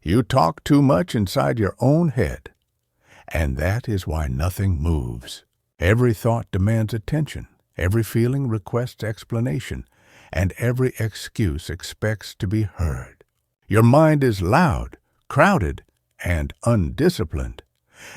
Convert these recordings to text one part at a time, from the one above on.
You talk too much inside your own head, and that is why nothing moves. Every thought demands attention, every feeling requests explanation, and every excuse expects to be heard. Your mind is loud, crowded, and undisciplined,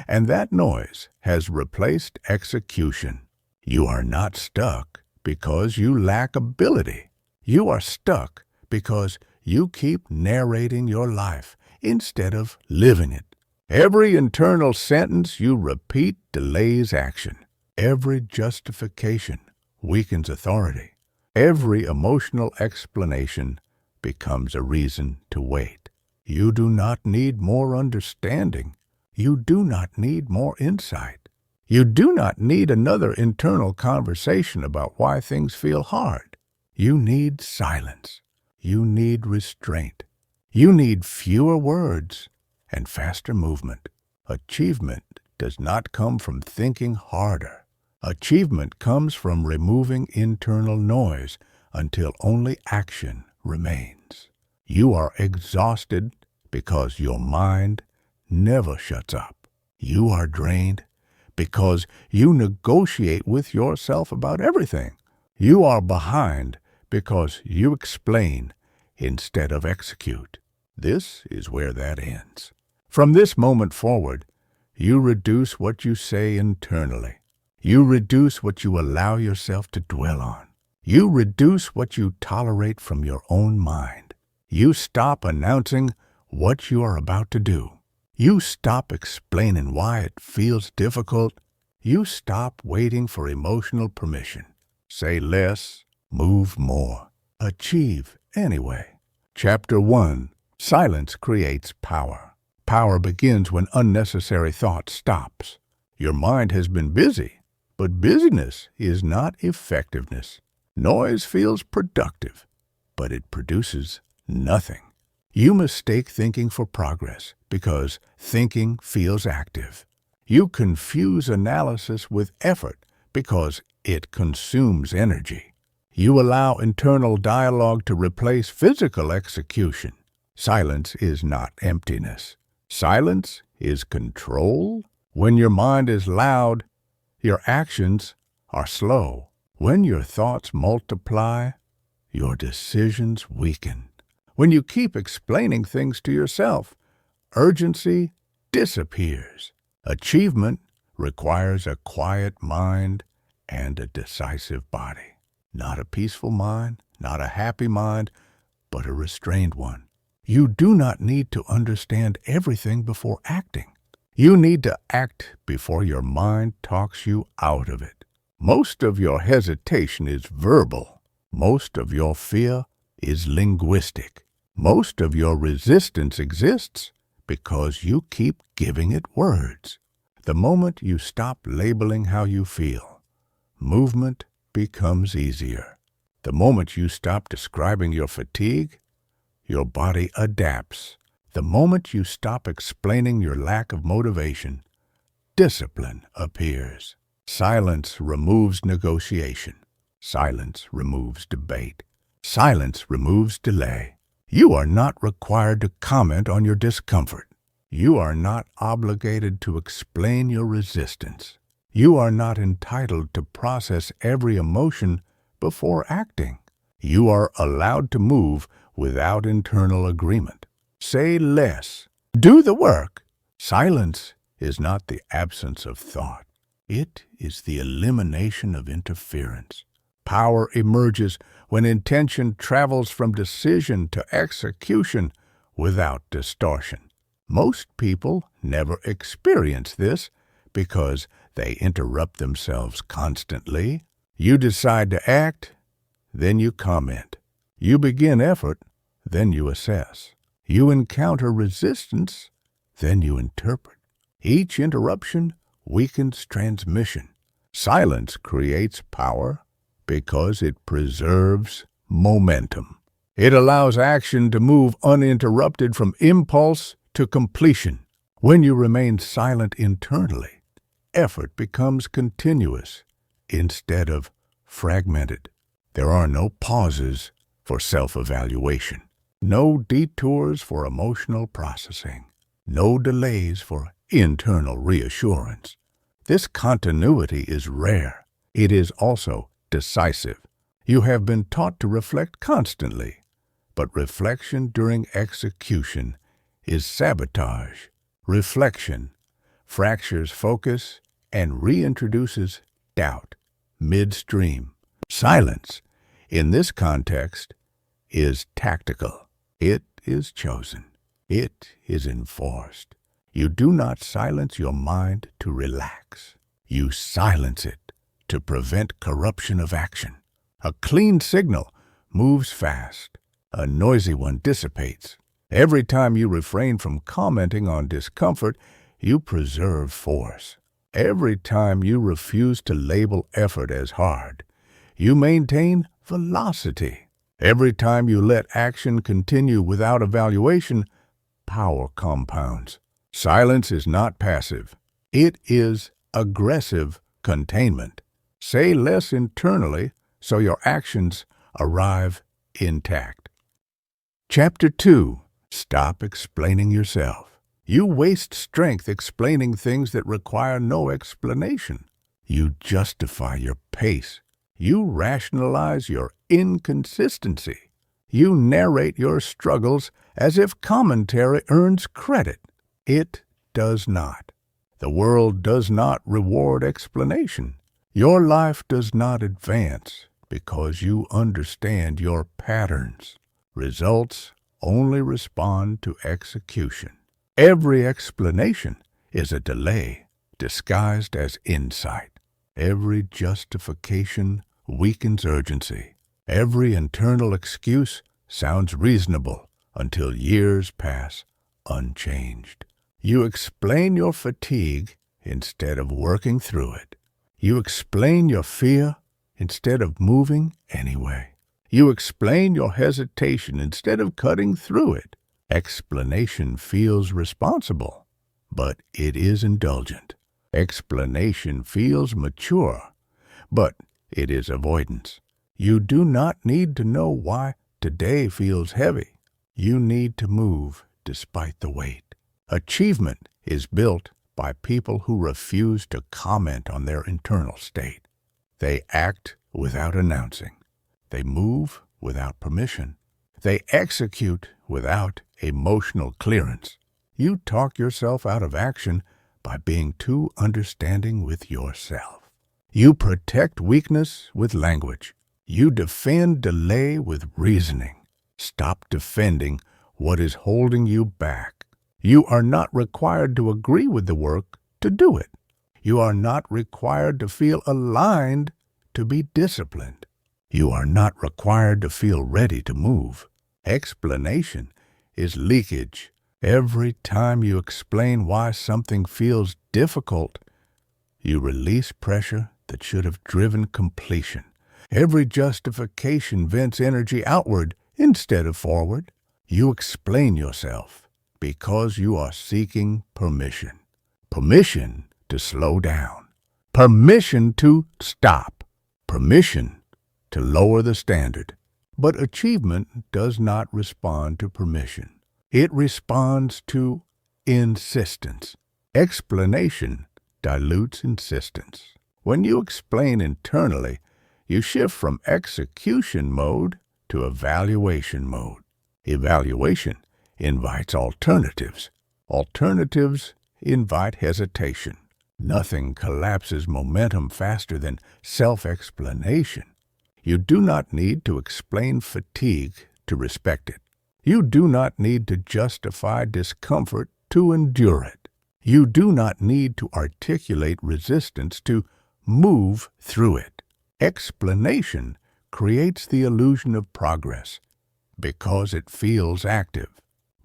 and that noise has replaced execution. You are not stuck because you lack ability. You are stuck because you keep narrating your life instead of living it. Every internal sentence you repeat delays action. Every justification weakens authority. Every emotional explanation becomes a reason to wait. You do not need more understanding. You do not need more insight. You do not need another internal conversation about why things feel hard. You need silence. You need restraint. You need fewer words and faster movement. Achievement does not come from thinking harder. Achievement comes from removing internal noise until only action remains. You are exhausted because your mind never shuts up. You are drained because you negotiate with yourself about everything. You are behind because you explain instead of execute. This is where that ends. From this moment forward, you reduce what you say internally. You reduce what you allow yourself to dwell on. You reduce what you tolerate from your own mind. You stop announcing what you are about to do. You stop explaining why it feels difficult. You stop waiting for emotional permission. Say less, move more, achieve anyway. Chapter 1. Silence creates power. Power begins when unnecessary thought stops. Your mind has been busy, but busyness is not effectiveness. Noise feels productive, but it produces nothing. You mistake thinking for progress because thinking feels active. You confuse analysis with effort because it consumes energy. You allow internal dialogue to replace physical execution. Silence is not emptiness. Silence is control. When your mind is loud, your actions are slow. When your thoughts multiply, your decisions weaken. When you keep explaining things to yourself, urgency disappears. Achievement requires a quiet mind and a decisive body. Not a peaceful mind, not a happy mind, but a restrained one. You do not need to understand everything before acting. You need to act before your mind talks you out of it. Most of your hesitation is verbal. Most of your fear is linguistic. Most of your resistance exists because you keep giving it words. The moment you stop labeling how you feel, movement becomes easier. The moment you stop describing your fatigue, your body adapts. The moment you stop explaining your lack of motivation, discipline appears. Silence removes negotiation. Silence removes debate. Silence removes delay. You are not required to comment on your discomfort. You are not obligated to explain your resistance. You are not entitled to process every emotion before acting. You are allowed to move without internal agreement. Say less. Do the work. Silence is not the absence of thought. It is the elimination of interference. Power emerges when intention travels from decision to execution without distortion. Most people never experience this because they interrupt themselves constantly. You decide to act, then you comment. You begin effort, then you assess. You encounter resistance, then you interpret. Each interruption weakens transmission. Silence creates power because it preserves momentum. It allows action to move uninterrupted from impulse to completion. When you remain silent internally, effort becomes continuous instead of fragmented. There are no pauses for self-evaluation. No detours for emotional processing. No delays for internal reassurance. This continuity is rare. It is also decisive. You have been taught to reflect constantly, but reflection during execution is sabotage. Reflection fractures focus and reintroduces doubt midstream. Silence, in this context, is tactical. It is chosen. It is enforced. You do not silence your mind to relax. You silence it to prevent corruption of action. A clean signal moves fast. A noisy one dissipates. Every time you refrain from commenting on discomfort, you preserve force. Every time you refuse to label effort as hard, you maintain velocity. Every time you let action continue without evaluation, power compounds. Silence is not passive. It is aggressive containment. Say less internally so your actions arrive intact. Chapter 2. Stop explaining yourself. You waste strength explaining things that require no explanation. You justify your pace. You rationalize your inconsistency. You narrate your struggles as if commentary earns credit. It does not. The world does not reward explanation. Your life does not advance because you understand your patterns. Results only respond to execution. Every explanation is a delay disguised as insight. Every justification weakens urgency. Every internal excuse sounds reasonable until years pass unchanged. You explain your fatigue instead of working through it. You explain your fear instead of moving anyway. You explain your hesitation instead of cutting through it. Explanation feels responsible, but it is indulgent. Explanation feels mature, but it is avoidance. You do not need to know why today feels heavy. You need to move despite the weight. Achievement is built by people who refuse to comment on their internal state. They act without announcing. They move without permission. They execute without emotional clearance. You talk yourself out of action by being too understanding with yourself. You protect weakness with language. You defend delay with reasoning. Stop defending what is holding you back. You are not required to agree with the work to do it. You are not required to feel aligned to be disciplined. You are not required to feel ready to move. Explanation is leakage. Every time you explain why something feels difficult, you release pressure that should have driven completion. Every justification vents energy outward instead of forward. You explain yourself because you are seeking permission. Permission to slow down. Permission to stop. Permission to lower the standard. But achievement does not respond to permission. It responds to insistence. Explanation dilutes insistence. When you explain internally, you shift from execution mode to evaluation mode. Evaluation invites alternatives. Alternatives invite hesitation. Nothing collapses momentum faster than self-explanation. You do not need to explain fatigue to respect it. You do not need to justify discomfort to endure it. You do not need to articulate resistance to move through it. Explanation creates the illusion of progress because it feels active.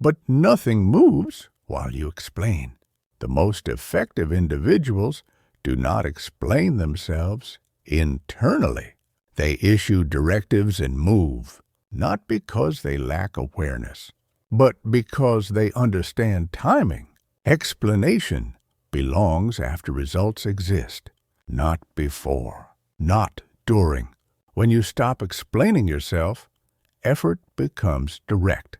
But nothing moves while you explain. The most effective individuals do not explain themselves internally. They issue directives and move, not because they lack awareness, but because they understand timing. Explanation belongs after results exist, not before, not during. When you stop explaining yourself, effort becomes direct.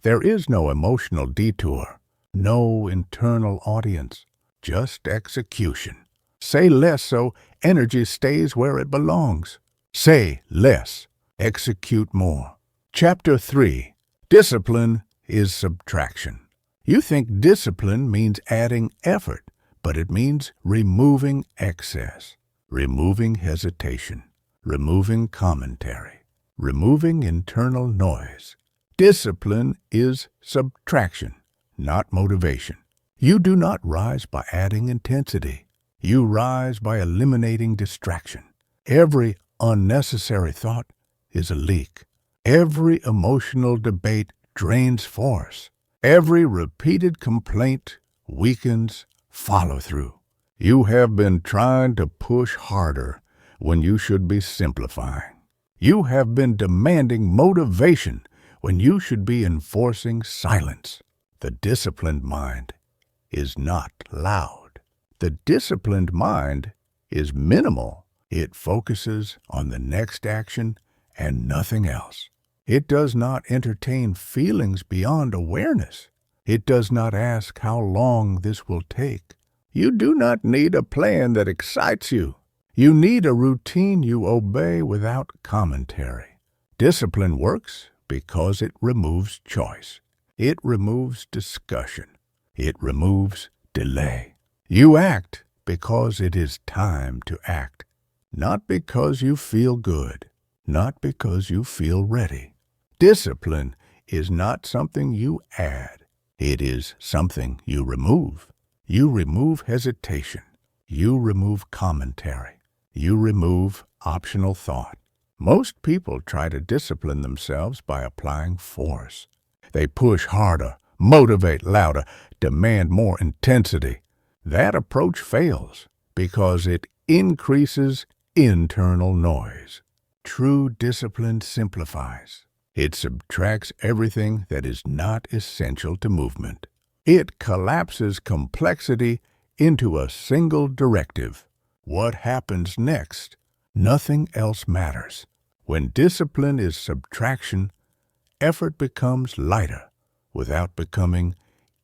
There is no emotional detour, no internal audience, just execution. Say less so energy stays where it belongs. Say less, execute more. Chapter 3. Discipline is subtraction. You think discipline means adding effort, but it means removing excess, removing hesitation, removing commentary, removing internal noise. Discipline is subtraction, not motivation. You do not rise by adding intensity. You rise by eliminating distraction. Every unnecessary thought is a leak. Every emotional debate drains force. Every repeated complaint weakens follow-through. You have been trying to push harder when you should be simplifying. You have been demanding motivation when you should be enforcing silence. The disciplined mind is not loud. The disciplined mind is minimal. It focuses on the next action and nothing else. It does not entertain feelings beyond awareness. It does not ask how long this will take. You do not need a plan that excites you. You need a routine you obey without commentary. Discipline works because it removes choice. It removes discussion. It removes delay. You act because it is time to act, not because you feel good, not because you feel ready. Discipline is not something you add. It is something you remove. You remove hesitation. You remove commentary. You remove optional thought. Most people try to discipline themselves by applying force. They push harder, motivate louder, demand more intensity. That approach fails because it increases internal noise. True discipline simplifies. It subtracts everything that is not essential to movement. It collapses complexity into a single directive. What happens next? Nothing else matters. When discipline is subtraction, effort becomes lighter without becoming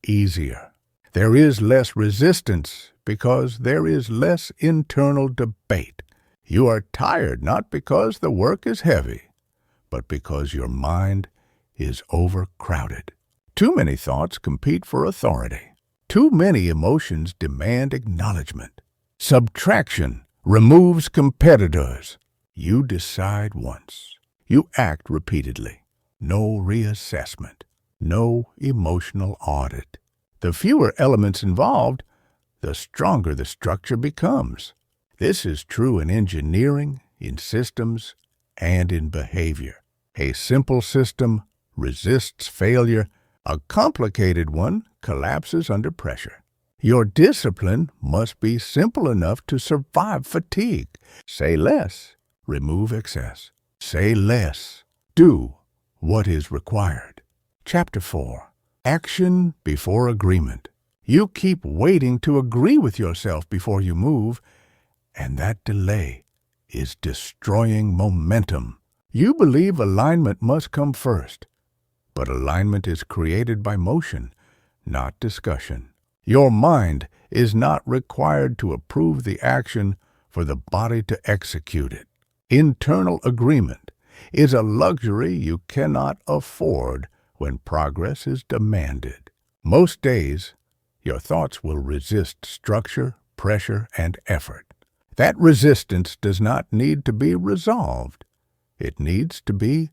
easier. There is less resistance because there is less internal debate. You are tired not because the work is heavy, but because your mind is overcrowded. Too many thoughts compete for authority. Too many emotions demand acknowledgement. Subtraction removes competitors. You decide once. You act repeatedly. No reassessment. No emotional audit. The fewer elements involved, the stronger the structure becomes. This is true in engineering, in systems, and in behavior. A simple system resists failure. A complicated one collapses under pressure. Your discipline must be simple enough to survive fatigue. Say less. Remove excess. Say less. Do what is required. Chapter 4. Action before agreement. You keep waiting to agree with yourself before you move, and that delay is destroying momentum. You believe alignment must come first, but alignment is created by motion, not discussion. Your mind is not required to approve the action for the body to execute it. Internal agreement is a luxury you cannot afford when progress is demanded. Most days, your thoughts will resist structure, pressure, and effort. That resistance does not need to be resolved. It needs to be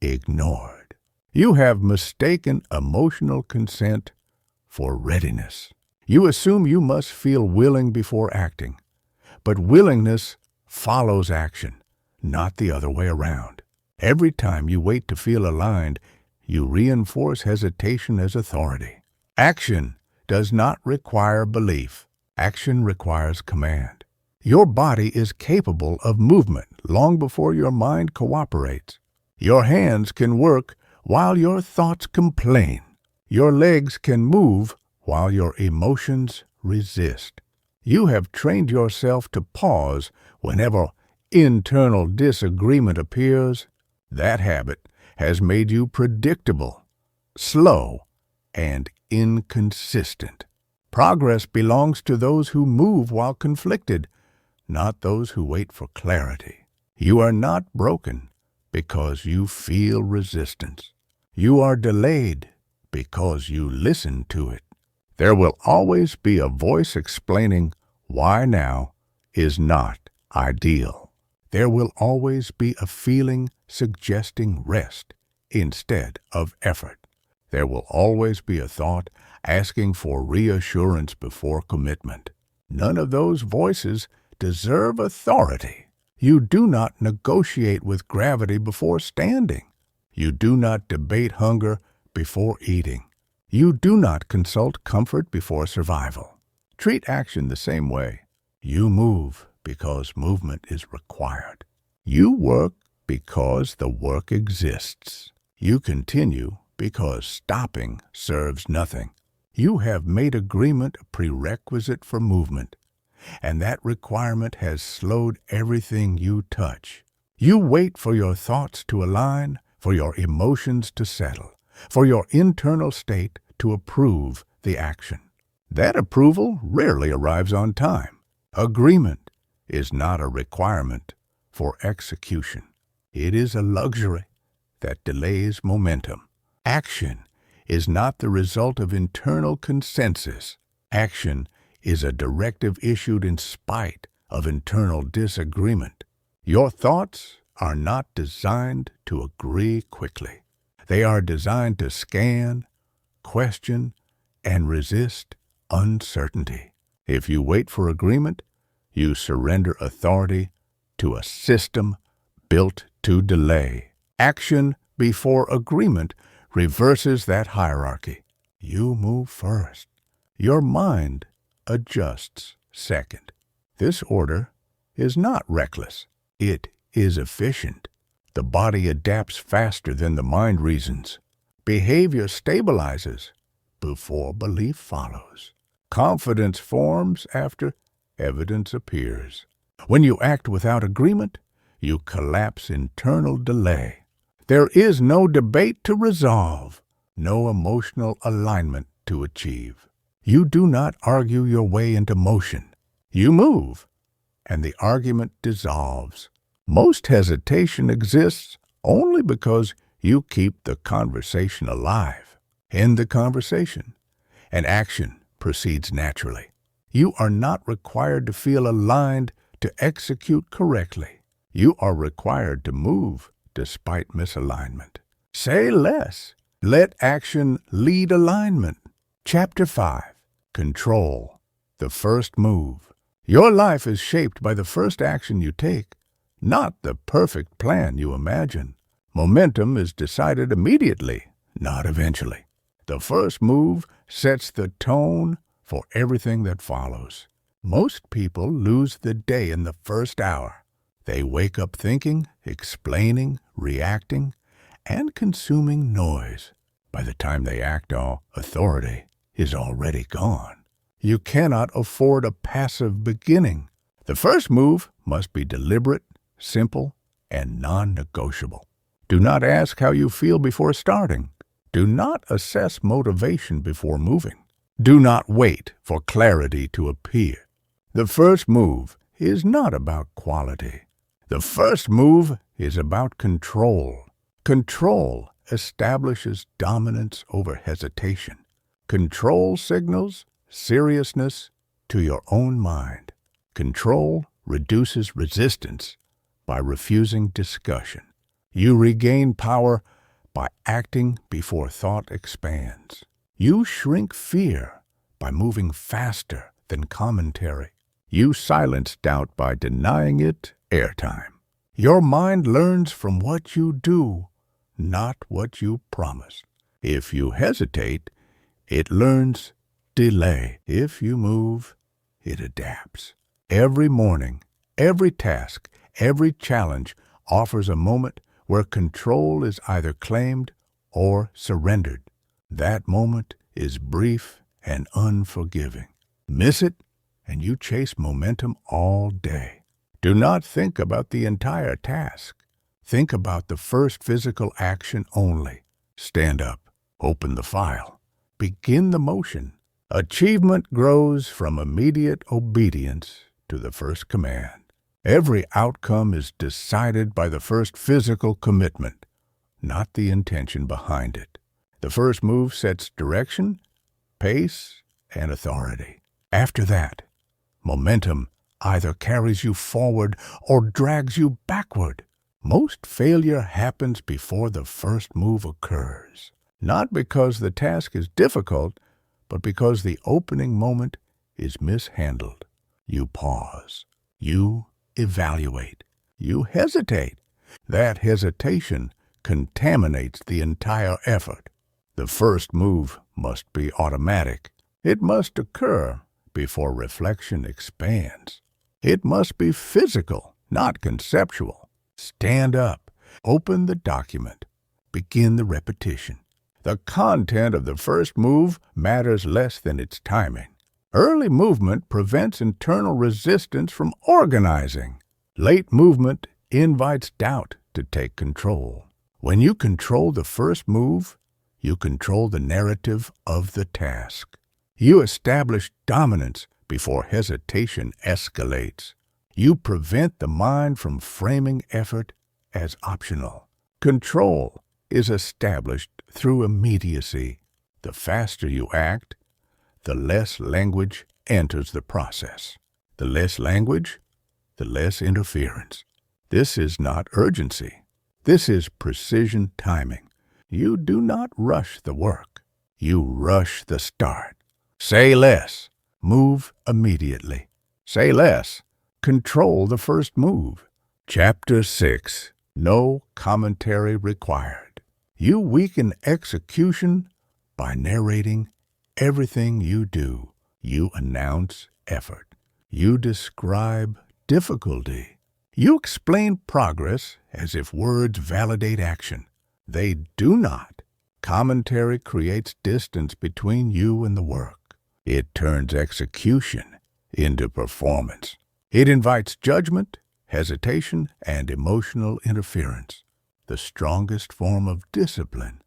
ignored. You have mistaken emotional consent for readiness. You assume you must feel willing before acting, but willingness follows action, not the other way around. Every time you wait to feel aligned, you reinforce hesitation as authority. Action does not require belief. Action requires command. Your body is capable of movement long before your mind cooperates. Your hands can work while your thoughts complain. Your legs can move while your emotions resist. You have trained yourself to pause whenever internal disagreement appears. That habit has made you predictable. slow, and inconsistent. Progress belongs to those who move while conflicted, not those who wait for clarity. You are not broken because you feel resistance. You are delayed because you listen to it. There will always be a voice explaining why now is not ideal. There will always be a feeling suggesting rest instead of effort. There will always be a thought asking for reassurance before commitment. None of those voices deserve authority. You do not negotiate with gravity before standing. You do not debate hunger before eating. You do not consult comfort before survival. Treat action the same way. You move because movement is required. You work because the work exists. You continue because stopping serves nothing. You have made agreement a prerequisite for movement, and that requirement has slowed everything you touch. You wait for your thoughts to align, for your emotions to settle, for your internal state to approve the action. That approval rarely arrives on time. Agreement is not a requirement for execution. It is a luxury that delays momentum. Action is not the result of internal consensus. Action is a directive issued in spite of internal disagreement. Your thoughts are not designed to agree quickly. They are designed to scan, question, and resist uncertainty. If you wait for agreement, you surrender authority to a system built to delay. Action before agreement reverses that hierarchy. You move first. Your mind adjusts second. This order is not reckless. It is efficient. The body adapts faster than the mind reasons. Behavior stabilizes before belief follows. Confidence forms after evidence appears. When you act without agreement, you collapse internal delay. There is no debate to resolve, no emotional alignment to achieve. You do not argue your way into motion. You move, and the argument dissolves. Most hesitation exists only because you keep the conversation alive. End the conversation, and action proceeds naturally. You are not required to feel aligned to execute correctly. You are required to move despite misalignment. Say less. Let action lead alignment. Chapter 5. Control. The first move. Your life is shaped by the first action you take, not the perfect plan you imagine. Momentum is decided immediately, not eventually. The first move sets the tone for everything that follows. Most people lose the day in the first hour. They wake up thinking, explaining, reacting, and consuming noise. By the time they act, all authority is already gone. You cannot afford a passive beginning. The first move must be deliberate, simple, and non-negotiable. Do not ask how you feel before starting. Do not assess motivation before moving. Do not wait for clarity to appear. The first move is not about quality. The first move is about control. Control establishes dominance over hesitation. Control signals seriousness to your own mind. Control reduces resistance by refusing discussion. You regain power by acting before thought expands. You shrink fear by moving faster than commentary. You silence doubt by denying it airtime. Your mind learns from what you do, not what you promise. If you hesitate, it learns delay. If you move, it adapts. Every morning, every task, every challenge offers a moment where control is either claimed or surrendered. That moment is brief and unforgiving. Miss it, and you chase momentum all day. Do not think about the entire task. Think about the first physical action only. Stand up. Open the file. Begin the motion. Achievement grows from immediate obedience to the first command. Every outcome is decided by the first physical commitment, not the intention behind it. The first move sets direction, pace, and authority. After that, momentum either carries you forward or drags you backward. Most failure happens before the first move occurs, not because the task is difficult, but because the opening moment is mishandled. You pause. You evaluate. You hesitate. That hesitation contaminates the entire effort. The first move must be automatic. It must occur before reflection expands. It must be physical, not conceptual. Stand up. Open the document. Begin the repetition. The content of the first move matters less than its timing. Early movement prevents internal resistance from organizing. Late movement invites doubt to take control. When you control the first move, you control the narrative of the task. You establish dominance before hesitation escalates. You prevent the mind from framing effort as optional. Control is established through immediacy. The faster you act, the less language enters the process. The less language, the less interference. This is not urgency. This is precision timing. You do not rush the work. You rush the start. Say less. Move immediately. Say less. Control the first move. Chapter 6. No commentary required. You weaken execution by narrating everything you do. You announce effort. You describe difficulty. You explain progress as if words validate action. They do not. Commentary creates distance between you and the work. It turns execution into performance. It invites judgment, hesitation, and emotional interference. The strongest form of discipline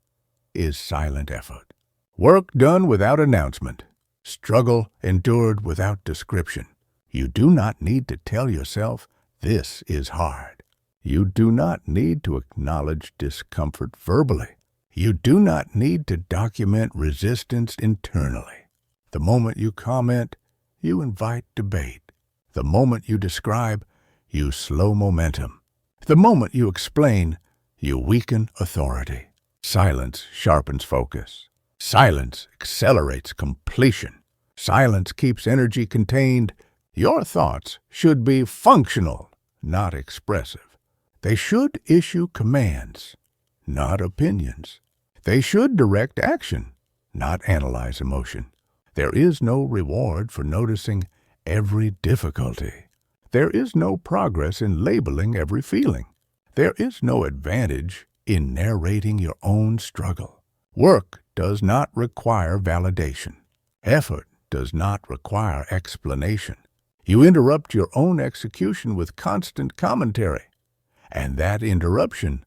is silent effort. Work done without announcement. Struggle endured without description. You do not need to tell yourself, this is hard. You do not need to acknowledge discomfort verbally. You do not need to document resistance internally. The moment you comment, you invite debate. The moment you describe, you slow momentum. The moment you explain, you weaken authority. Silence sharpens focus. Silence accelerates completion. Silence keeps energy contained. Your thoughts should be functional, not expressive. They should issue commands, not opinions. They should direct action, not analyze emotion. There is no reward for noticing every difficulty. There is no progress in labeling every feeling. There is no advantage in narrating your own struggle. Work does not require validation. Effort does not require explanation. You interrupt your own execution with constant commentary, and that interruption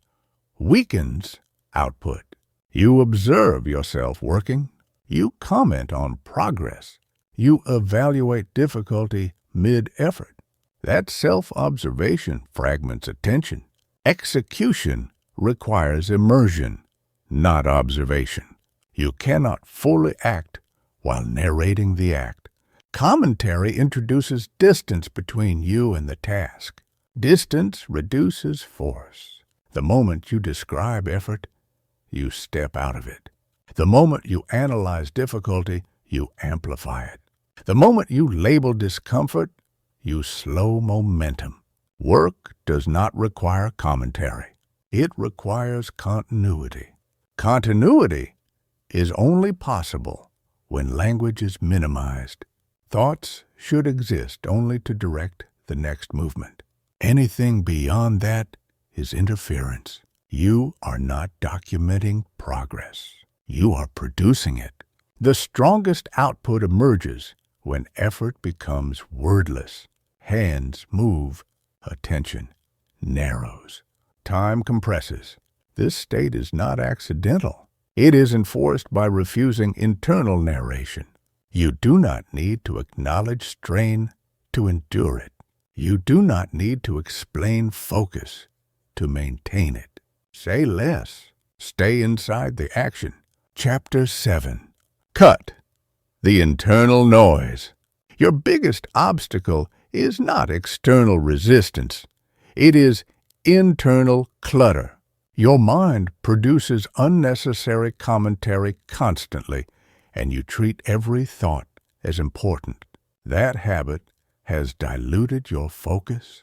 weakens output. You observe yourself working. You comment on progress. You evaluate difficulty mid-effort. That self-observation fragments attention. Execution requires immersion, not observation. You cannot fully act while narrating the act. Commentary introduces distance between you and the task. Distance reduces force. The moment you describe effort, you step out of it. The moment you analyze difficulty, you amplify it. The moment you label discomfort, you slow momentum. Work does not require commentary. It requires continuity. Continuity is only possible when language is minimized. Thoughts should exist only to direct the next movement. Anything beyond that is interference. You are not documenting progress. You are producing it. The strongest output emerges when effort becomes wordless. Hands move, attention narrows. Time compresses. This state is not accidental. It is enforced by refusing internal narration. You do not need to acknowledge strain to endure it. You do not need to explain focus to maintain it. Say less. Stay inside the action. Chapter 7. Cut the internal noise. Your biggest obstacle is not external resistance. It is internal clutter. Your mind produces unnecessary commentary constantly, and you treat every thought as important. That habit has diluted your focus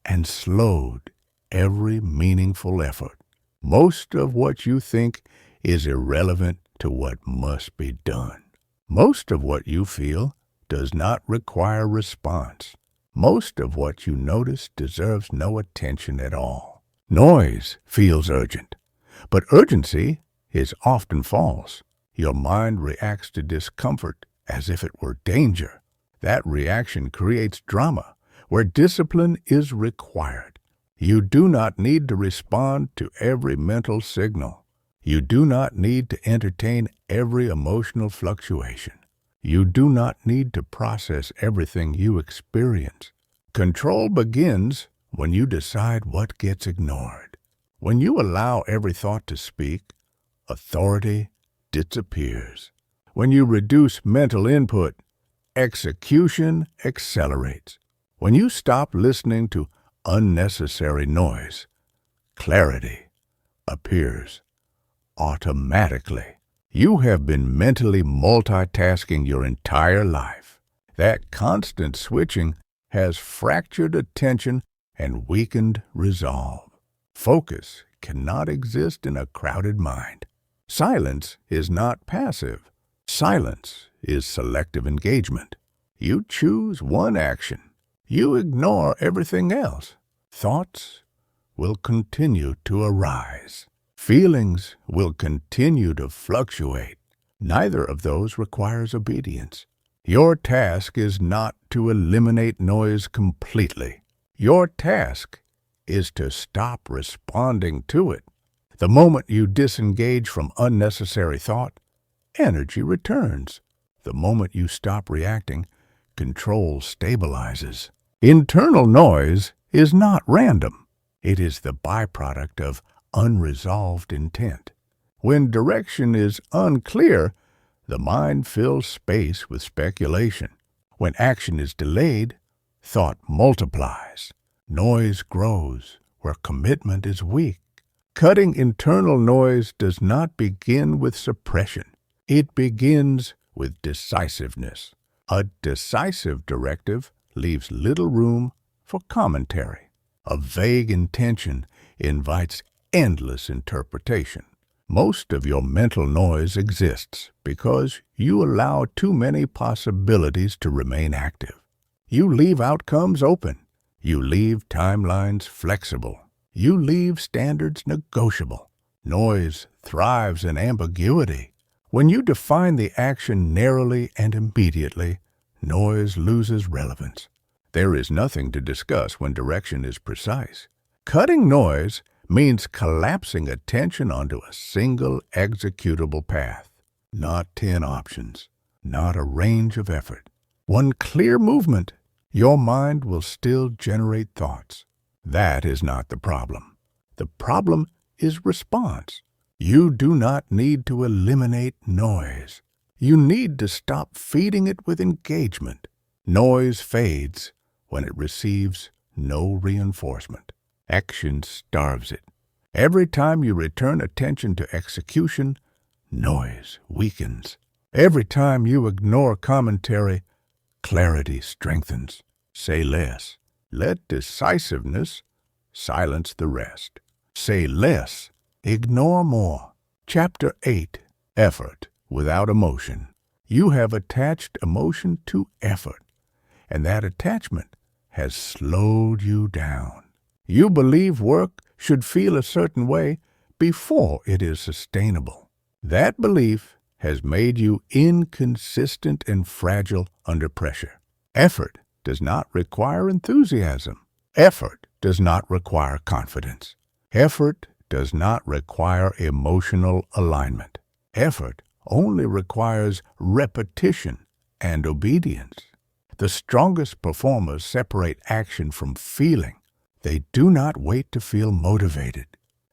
and slowed every meaningful effort. Most of what you think is irrelevant to what must be done. Most of what you feel does not require response. Most of what you notice deserves no attention at all. Noise feels urgent, but urgency is often false. Your mind reacts to discomfort as if it were danger. That reaction creates drama where discipline is required. You do not need to respond to every mental signal. You do not need to entertain every emotional fluctuation. You do not need to process everything you experience. Control begins when you decide what gets ignored. When you allow every thought to speak, authority disappears. When you reduce mental input, execution accelerates. When you stop listening to unnecessary noise, clarity appears automatically. You have been mentally multitasking your entire life. That constant switching has fractured attention and weakened resolve. Focus cannot exist in a crowded mind. Silence is not passive. Silence is selective engagement. You choose one action. You ignore everything else. Thoughts will continue to arise. Feelings will continue to fluctuate. Neither of those requires obedience. Your task is not to eliminate noise completely. Your task is to stop responding to it. The moment you disengage from unnecessary thought, energy returns. The moment you stop reacting, control stabilizes. Internal noise is not random. It is the byproduct of unresolved intent. When direction is unclear, the mind fills space with speculation. When action is delayed, thought multiplies. Noise grows where commitment is weak. Cutting internal noise does not begin with suppression. It begins with decisiveness. A decisive directive leaves little room for commentary. A vague intention invites endless interpretation. Most of your mental noise exists because you allow too many possibilities to remain active. You leave outcomes open. You leave timelines flexible. You leave standards negotiable. Noise thrives in ambiguity. When you define the action narrowly and immediately, noise loses relevance. There is nothing to discuss when direction is precise. Cutting noise means collapsing attention onto a single executable path, not 10 options, not a range of effort. One clear movement, your mind will still generate thoughts. That is not the problem. The problem is response. You do not need to eliminate noise. You need to stop feeding it with engagement. Noise fades when it receives no reinforcement. Action starves it. Every time you return attention to execution, noise weakens. Every time you ignore commentary, clarity strengthens. Say less. Let decisiveness silence the rest. Say less. Ignore more. Chapter 8. Effort without emotion. You have attached emotion to effort, and that attachment has slowed you down. You believe work should feel a certain way before it is sustainable. That belief has made you inconsistent and fragile under pressure. Effort does not require enthusiasm. Effort does not require confidence. Effort does not require emotional alignment. Effort only requires repetition and obedience. The strongest performers separate action from feeling. They do not wait to feel motivated.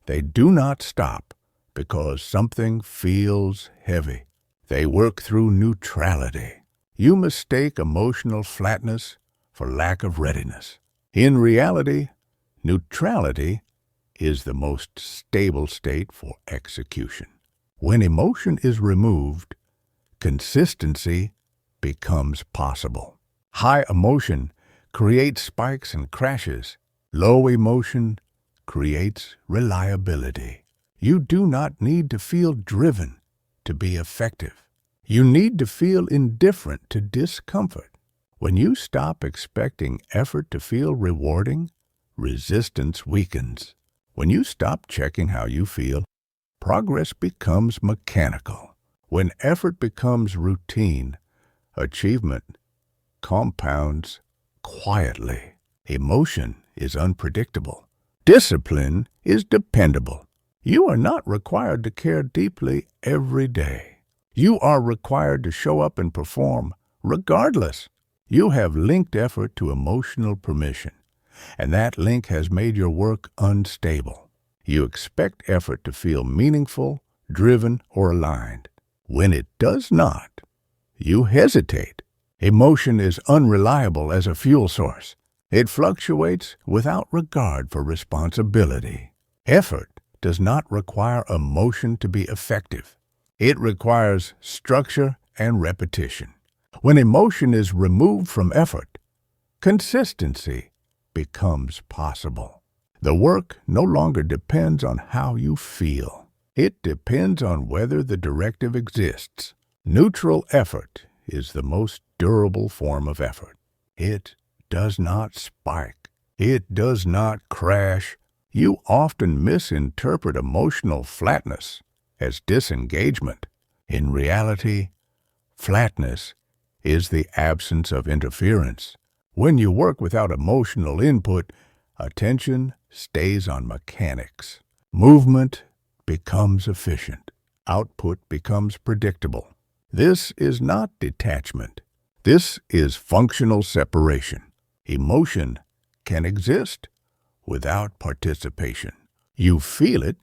They do not stop because something feels heavy. They work through neutrality. You mistake emotional flatness for lack of readiness. In reality, neutrality is the most stable state for execution. When emotion is removed, consistency becomes possible. High emotion creates spikes and crashes. Low emotion creates reliability. You do not need to feel driven to be effective. You need to feel indifferent to discomfort. When you stop expecting effort to feel rewarding, resistance weakens. When you stop checking how you feel, progress becomes mechanical. When effort becomes routine, achievement compounds quietly. Emotion is unpredictable. Discipline is dependable. You are not required to care deeply every day. You are required to show up and perform regardless. You have linked effort to emotional permission, and that link has made your work unstable. You expect effort to feel meaningful, driven, or aligned. When it does not, you hesitate. Emotion is unreliable as a fuel source. It fluctuates without regard for responsibility. Effort does not require emotion to be effective. It requires structure and repetition. When emotion is removed from effort, consistency becomes possible. The work no longer depends on how you feel. It depends on whether the directive exists. Neutral effort is the most durable form of effort. It does not spike. It does not crash. You often misinterpret emotional flatness as disengagement. In reality, flatness is the absence of interference. When you work without emotional input, attention stays on mechanics. Movement becomes efficient. Output becomes predictable. This is not detachment. This is functional separation. Emotion can exist without participation. You feel it,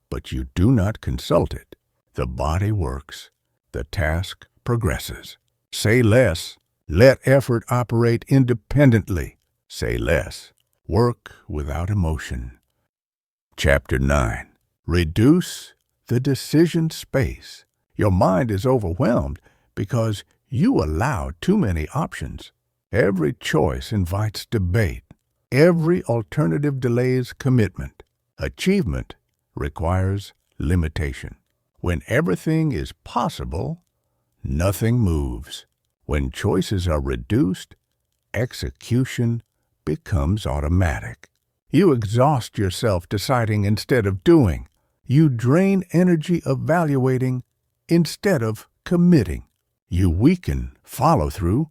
but you do not consult it. The body works. The task progresses. Say less. Let effort operate independently. Say less. Work without emotion. Chapter 9. Reduce the decision space. Your mind is overwhelmed because you allow too many options. Every choice invites debate. Every alternative delays commitment. Achievement requires limitation. When everything is possible, nothing moves. When choices are reduced, execution becomes automatic. You exhaust yourself deciding instead of doing. You drain energy evaluating instead of committing. You weaken follow-through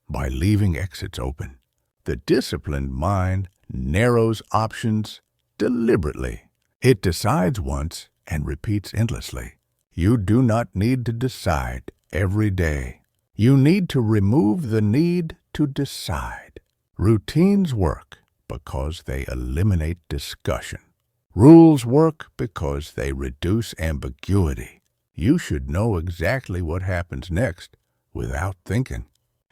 by leaving exits open. The disciplined mind narrows options deliberately. It decides once and repeats endlessly. You do not need to decide every day. You need to remove the need to decide. Routines work because they eliminate discussion. Rules work because they reduce ambiguity. You should know exactly what happens next without thinking.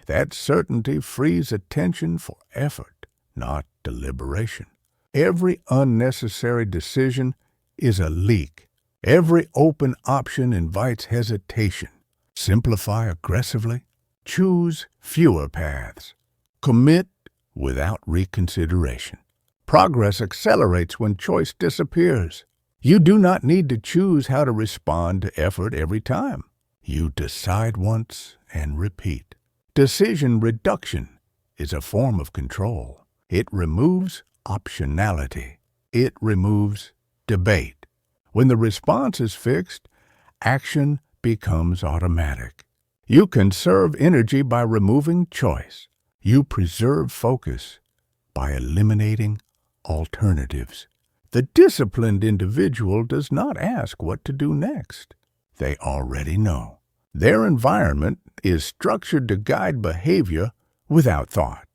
That certainty frees attention for effort, not deliberation. Every unnecessary decision is a leak. Every open option invites hesitation. Simplify aggressively. Choose fewer paths. Commit without reconsideration. Progress accelerates when choice disappears. You do not need to choose how to respond to effort every time. You decide once and repeat. Decision reduction is a form of control. It removes optionality. It removes debate. When the response is fixed, action becomes automatic. You conserve energy by removing choice. You preserve focus by eliminating alternatives. The disciplined individual does not ask what to do next. they already know. Their environment is structured to guide behavior without thought.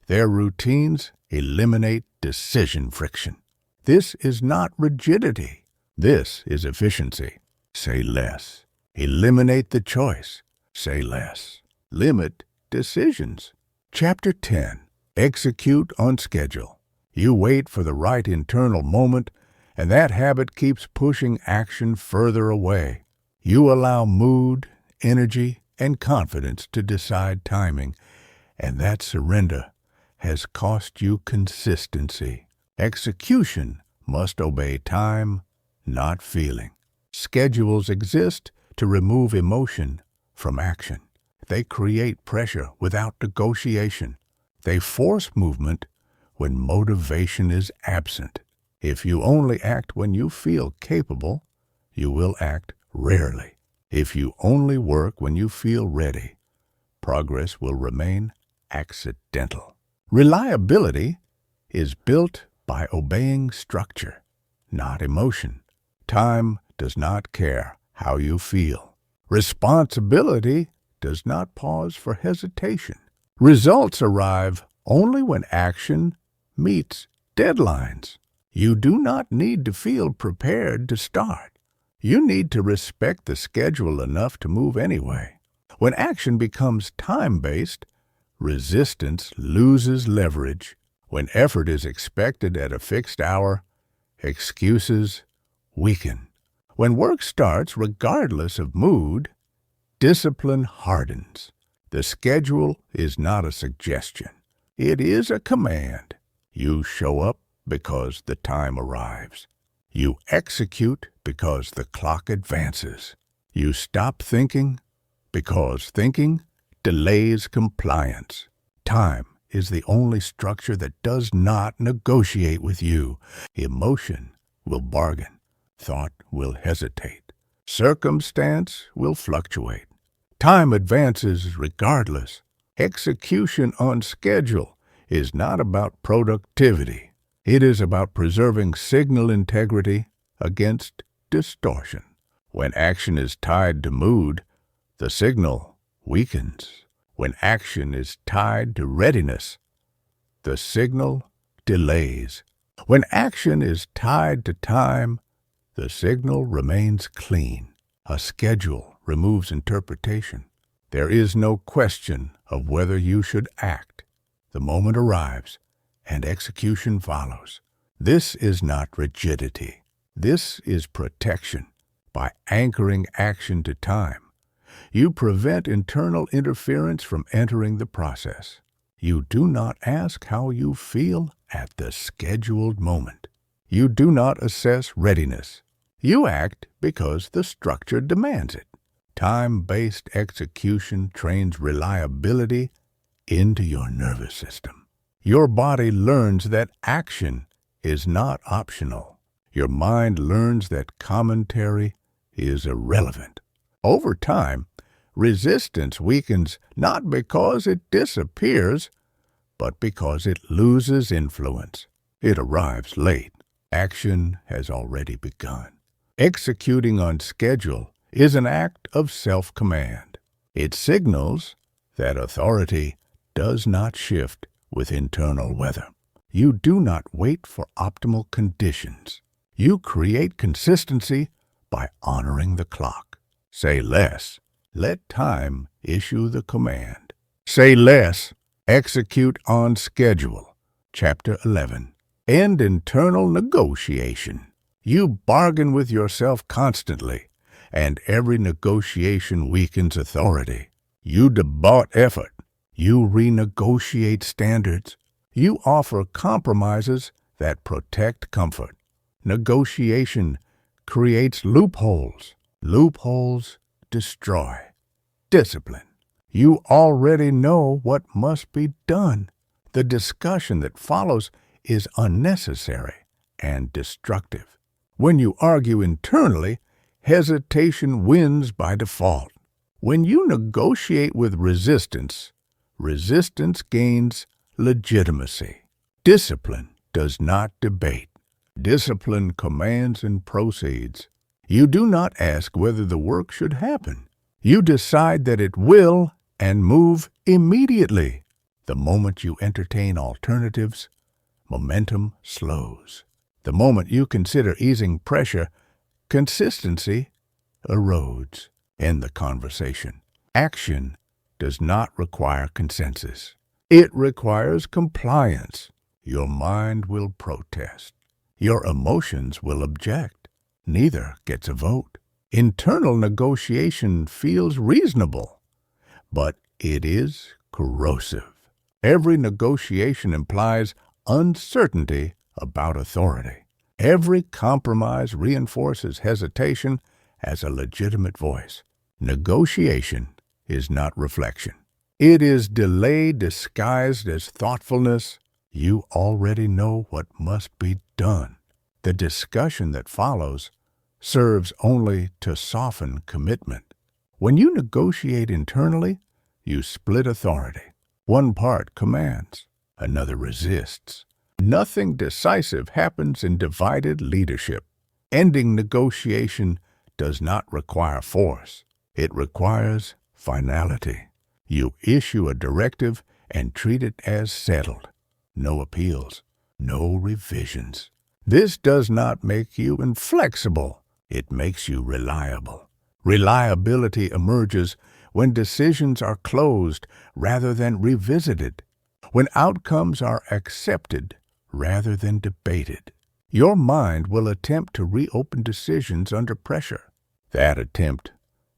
Their routines eliminate decision friction. This is not rigidity. This is efficiency. Say less. Eliminate the choice. Say less. Limit decisions. Chapter 10. Execute on schedule. You wait for the right internal moment, and that habit keeps pushing action further away. You allow mood, energy, and confidence to decide timing, and that surrender has cost you consistency. Execution must obey time, not feeling. Schedules exist to remove emotion from action. They create pressure without negotiation. They force movement when motivation is absent. If you only act when you feel capable, you will act rarely. If you only work when you feel ready, progress will remain accidental. Reliability is built by obeying structure, not emotion. Time does not care how you feel. Responsibility does not pause for hesitation. Results arrive only when action meets deadlines. You do not need to feel prepared to start. You need to respect the schedule enough to move anyway. When action becomes time-based, resistance loses leverage. When effort is expected at a fixed hour, excuses weaken. When work starts regardless of mood, discipline hardens. The schedule is not a suggestion. It is a command. You show up because the time arrives. You execute because the clock advances. You stop thinking because thinking delays compliance. Time is the only structure that does not negotiate with you. Emotion will bargain. Thought will hesitate. Circumstance will fluctuate. Time advances regardless. Execution on schedule is not about productivity. It is about preserving signal integrity against distortion. When action is tied to mood, the signal weakens. When action is tied to readiness, the signal delays. When action is tied to time, the signal remains clean. A schedule removes interpretation. There is no question of whether you should act. The moment arrives, and execution follows. This is not rigidity. This is protection. By anchoring action to time, you prevent internal interference from entering the process. You do not ask how you feel at the scheduled moment. You do not assess readiness. You act because the structure demands it. Time-based execution trains reliability into your nervous system. Your body learns that action is not optional. Your mind learns that commentary is irrelevant. Over time, resistance weakens not because it disappears, but because it loses influence. It arrives late. Action has already begun. Executing on schedule is an act of self-command. It signals that authority does not shift with internal weather. You do not wait for optimal conditions. You create consistency by honoring the clock. Say less. Let time issue the command. Say less. Execute on schedule. Chapter 11. End internal negotiation. You bargain with yourself constantly, and every negotiation weakens authority. You debate effort. You renegotiate standards. You offer compromises that protect comfort. Negotiation creates loopholes. Loopholes destroy. Discipline. You already know what must be done. The discussion that follows is unnecessary and destructive. When you argue internally, hesitation wins by default. When you negotiate with resistance, resistance gains legitimacy. Discipline does not debate. Discipline commands and proceeds. You do not ask whether the work should happen. You decide that it will and move immediately. The moment you entertain alternatives, momentum slows. The moment you consider easing pressure, consistency erodes. In the conversation, action does not require consensus. It requires compliance. Your mind will protest. Your emotions will object. Neither gets a vote. Internal negotiation feels reasonable, but it is corrosive. Every negotiation implies uncertainty about authority. Every compromise reinforces hesitation as a legitimate voice. Negotiation is not reflection. It is delay disguised as thoughtfulness. You already know what must be done. The discussion that follows serves only to soften commitment. When you negotiate internally, you split authority. One part commands, another resists. Nothing decisive happens in divided leadership. Ending negotiation does not require force. It requires finality. You issue a directive and treat it as settled. No appeals, no revisions. This does not make you inflexible. It makes you reliable. Reliability emerges when decisions are closed rather than revisited, when outcomes are accepted rather than debated. Your mind will attempt to reopen decisions under pressure. That attempt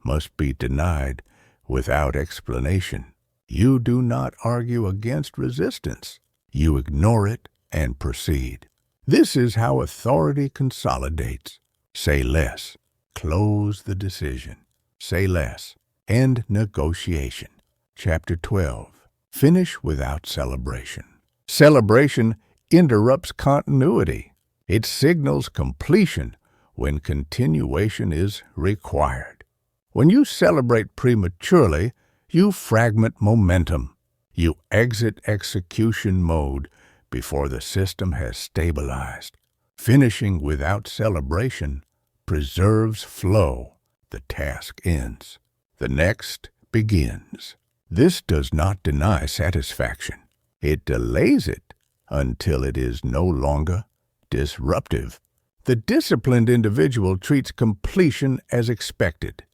must be denied without explanation. You do not argue against resistance. You ignore it and proceed. This is how authority consolidates. Say less. Close the decision. Say less. End negotiation. Chapter 12. Finish without celebration. Celebration interrupts continuity. It signals completion when continuation is required. When you celebrate prematurely, you fragment momentum. You exit execution mode before the system has stabilized. Finishing without celebration preserves flow. The task ends. The next begins. This does not deny satisfaction. It delays it until it is no longer disruptive. The disciplined individual treats completion as expected,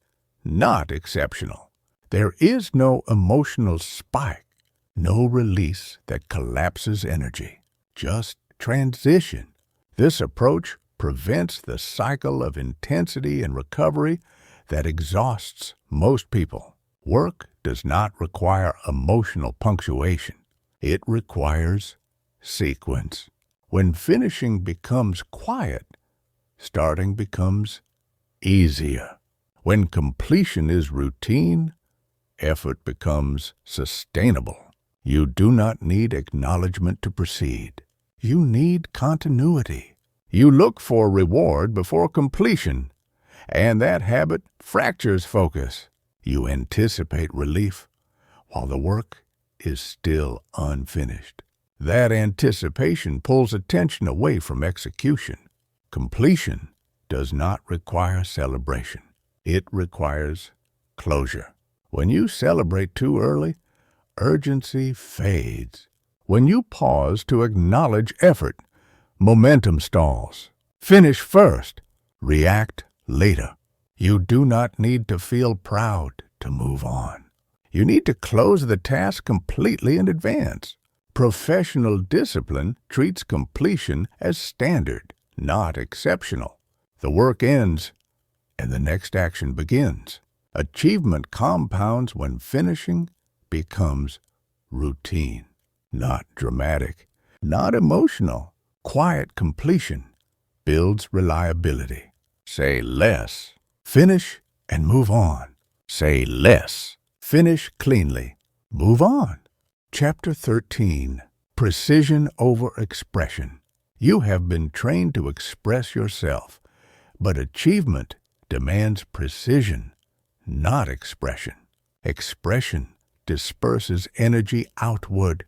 not exceptional. There is no emotional spike, no release that collapses energy, just transition. This approach prevents the cycle of intensity and recovery that exhausts most people. Work does not require emotional punctuation. It requires sequence. When finishing becomes quiet, starting becomes easier. When completion is routine, effort becomes sustainable. You do not need acknowledgement to proceed. You need continuity. You look for reward before completion, and that habit fractures focus. You anticipate relief while the work is still unfinished. That anticipation pulls attention away from execution. Completion does not require celebration. It requires closure. When you celebrate too early, urgency fades. When you pause to acknowledge effort, momentum stalls. Finish first, react later. You do not need to feel proud to move on. You need to close the task completely in advance. Professional discipline treats completion as standard, not exceptional. The work ends, and the next action begins. Achievement compounds when finishing becomes routine, not dramatic, not emotional. Quiet completion builds reliability. Say less. Finish and move on. Say less. Finish cleanly. Move on. Chapter 13. Precision over expression. You have been trained to express yourself, but achievement demands precision, not expression. Expression disperses energy outward,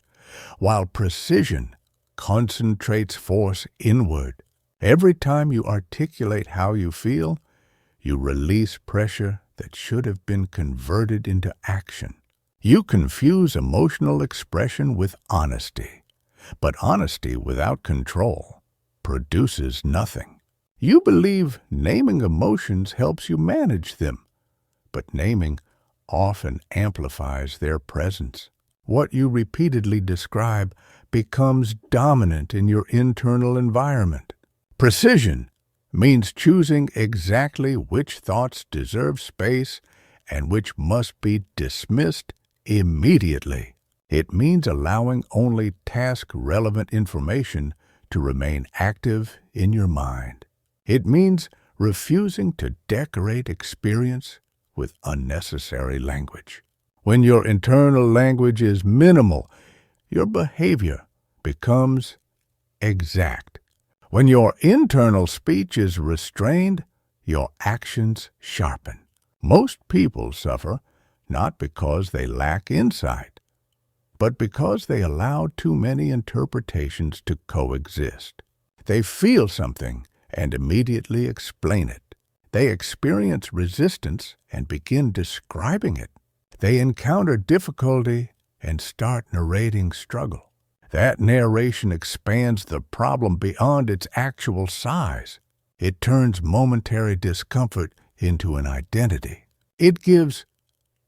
while precision concentrates force inward. Every time you articulate how you feel, You release pressure that should have been converted into action. You confuse emotional expression with honesty, but honesty without control produces nothing. You believe naming emotions helps you manage them, but naming often amplifies their presence. What you repeatedly describe becomes dominant in your internal environment. Precision means choosing exactly which thoughts deserve space and which must be dismissed immediately. It means allowing only task-relevant information to remain active in your mind. It means refusing to decorate experience with unnecessary language. When your internal language is minimal, your behavior becomes exact. When your internal speech is restrained, your actions sharpen. Most people suffer not because they lack insight, but because they allow too many interpretations to coexist. They feel something and immediately explain it. They experience resistance and begin describing it. They encounter difficulty and start narrating struggle. That narration expands the problem beyond its actual size. It turns momentary discomfort into an identity. It gives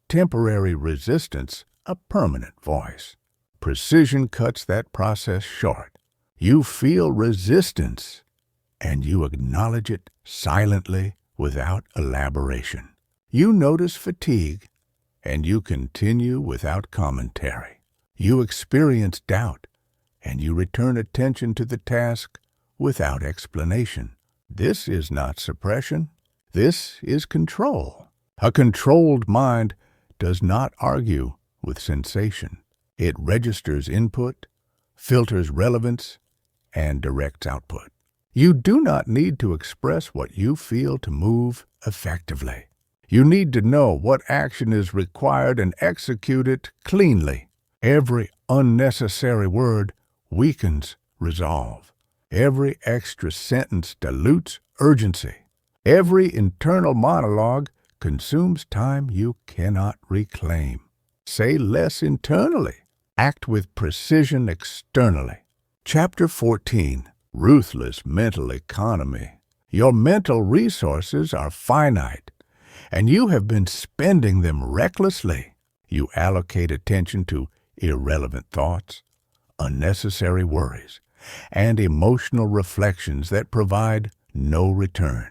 temporary resistance a permanent voice. Precision cuts that process short. You feel resistance, and you acknowledge it silently without elaboration. You notice fatigue, and you continue without commentary. You experience doubt, and you return attention to the task without explanation. This is not suppression. This is control. A controlled mind does not argue with sensation. It registers input, filters relevance, and directs output. You do not need to express what you feel to move effectively. You need to know what action is required and execute it cleanly. Every unnecessary word weakens resolve. Every extra sentence dilutes urgency. Every internal monologue consumes time you cannot reclaim. Say less internally. Act with precision externally. Chapter 14. Ruthless Mental Economy. Your mental resources are finite, and you have been spending them recklessly. You allocate attention to irrelevant thoughts, unnecessary worries, and emotional reflections that provide no return.